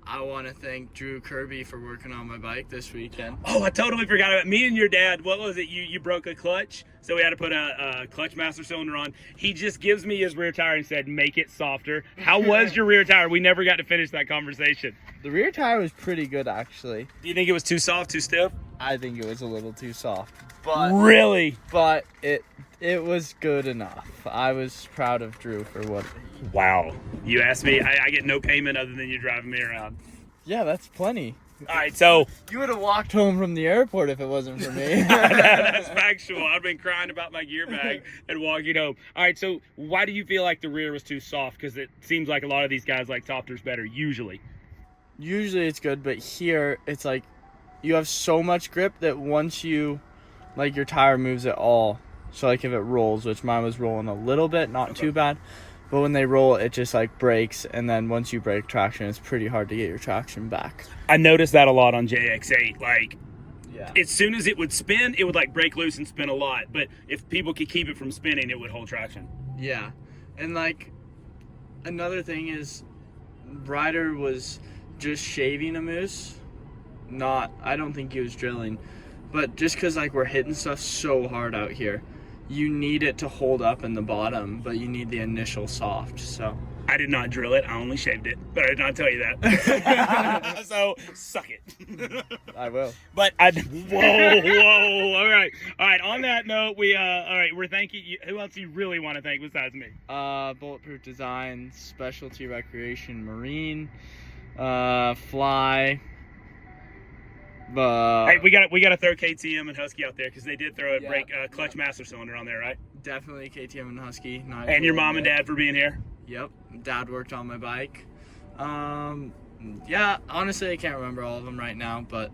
I want to thank Drew Kirby for working on my bike this weekend. Oh, I totally forgot about me and your dad. What was it? You broke a clutch, so we had to put a clutch master cylinder on. He just gives me his rear tire and said, make it softer. How was your rear tire? We never got to finish that conversation. The rear tire was pretty good, actually. Do you think it was too soft, too stiff? I think it was a little too soft. But really? But it was good enough. I was proud of Drew for what. Wow. You asked me, I get no payment other than you driving me around. Yeah, that's plenty. All right, so you would have walked home from the airport if it wasn't for me. That's factual. I've been crying about my gear bag and walking home. All right, so why do you feel like the rear was too soft? Because it seems like a lot of these guys like softers better, usually. Usually it's good, but here it's like you have so much grip that once you, like, your tire moves at all. So like if it rolls, which mine was rolling a little bit, not too bad. But when they roll, it just like breaks, and then once you break traction, it's pretty hard to get your traction back. I noticed that a lot on JX8. Like, yeah, as soon as it would spin, it would like break loose and spin a lot. But if people could keep it from spinning, it would hold traction. Yeah, and like another thing is, Ryder was just shaving a moose. I don't think he was drilling, but just because like we're hitting stuff so hard out here. You need it to hold up in the bottom, but you need the initial soft, so. I did not drill it. I only shaved it, but I did not tell you that. So, suck it. I will. But whoa. All right. On that note, we're thanking you. Who else do you really want to thank besides me? Bulletproof Design, Specialty Recreation Marine, Fly. Hey, we got to throw KTM and Husky out there because they did throw a clutch master cylinder on there, right? Definitely KTM and Husky. And your mom and dad for being here. Yep, Dad worked on my bike. Yeah, honestly, I can't remember all of them right now, but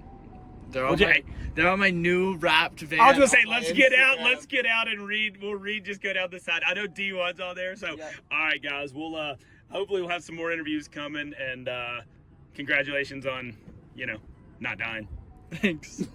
they're on my new wrapped van. I was gonna say, let's get out and read. We'll read. Just go down the side. I know D1's on there, so all right, guys. We'll hopefully we'll have some more interviews coming, and congratulations on not dying. Thanks.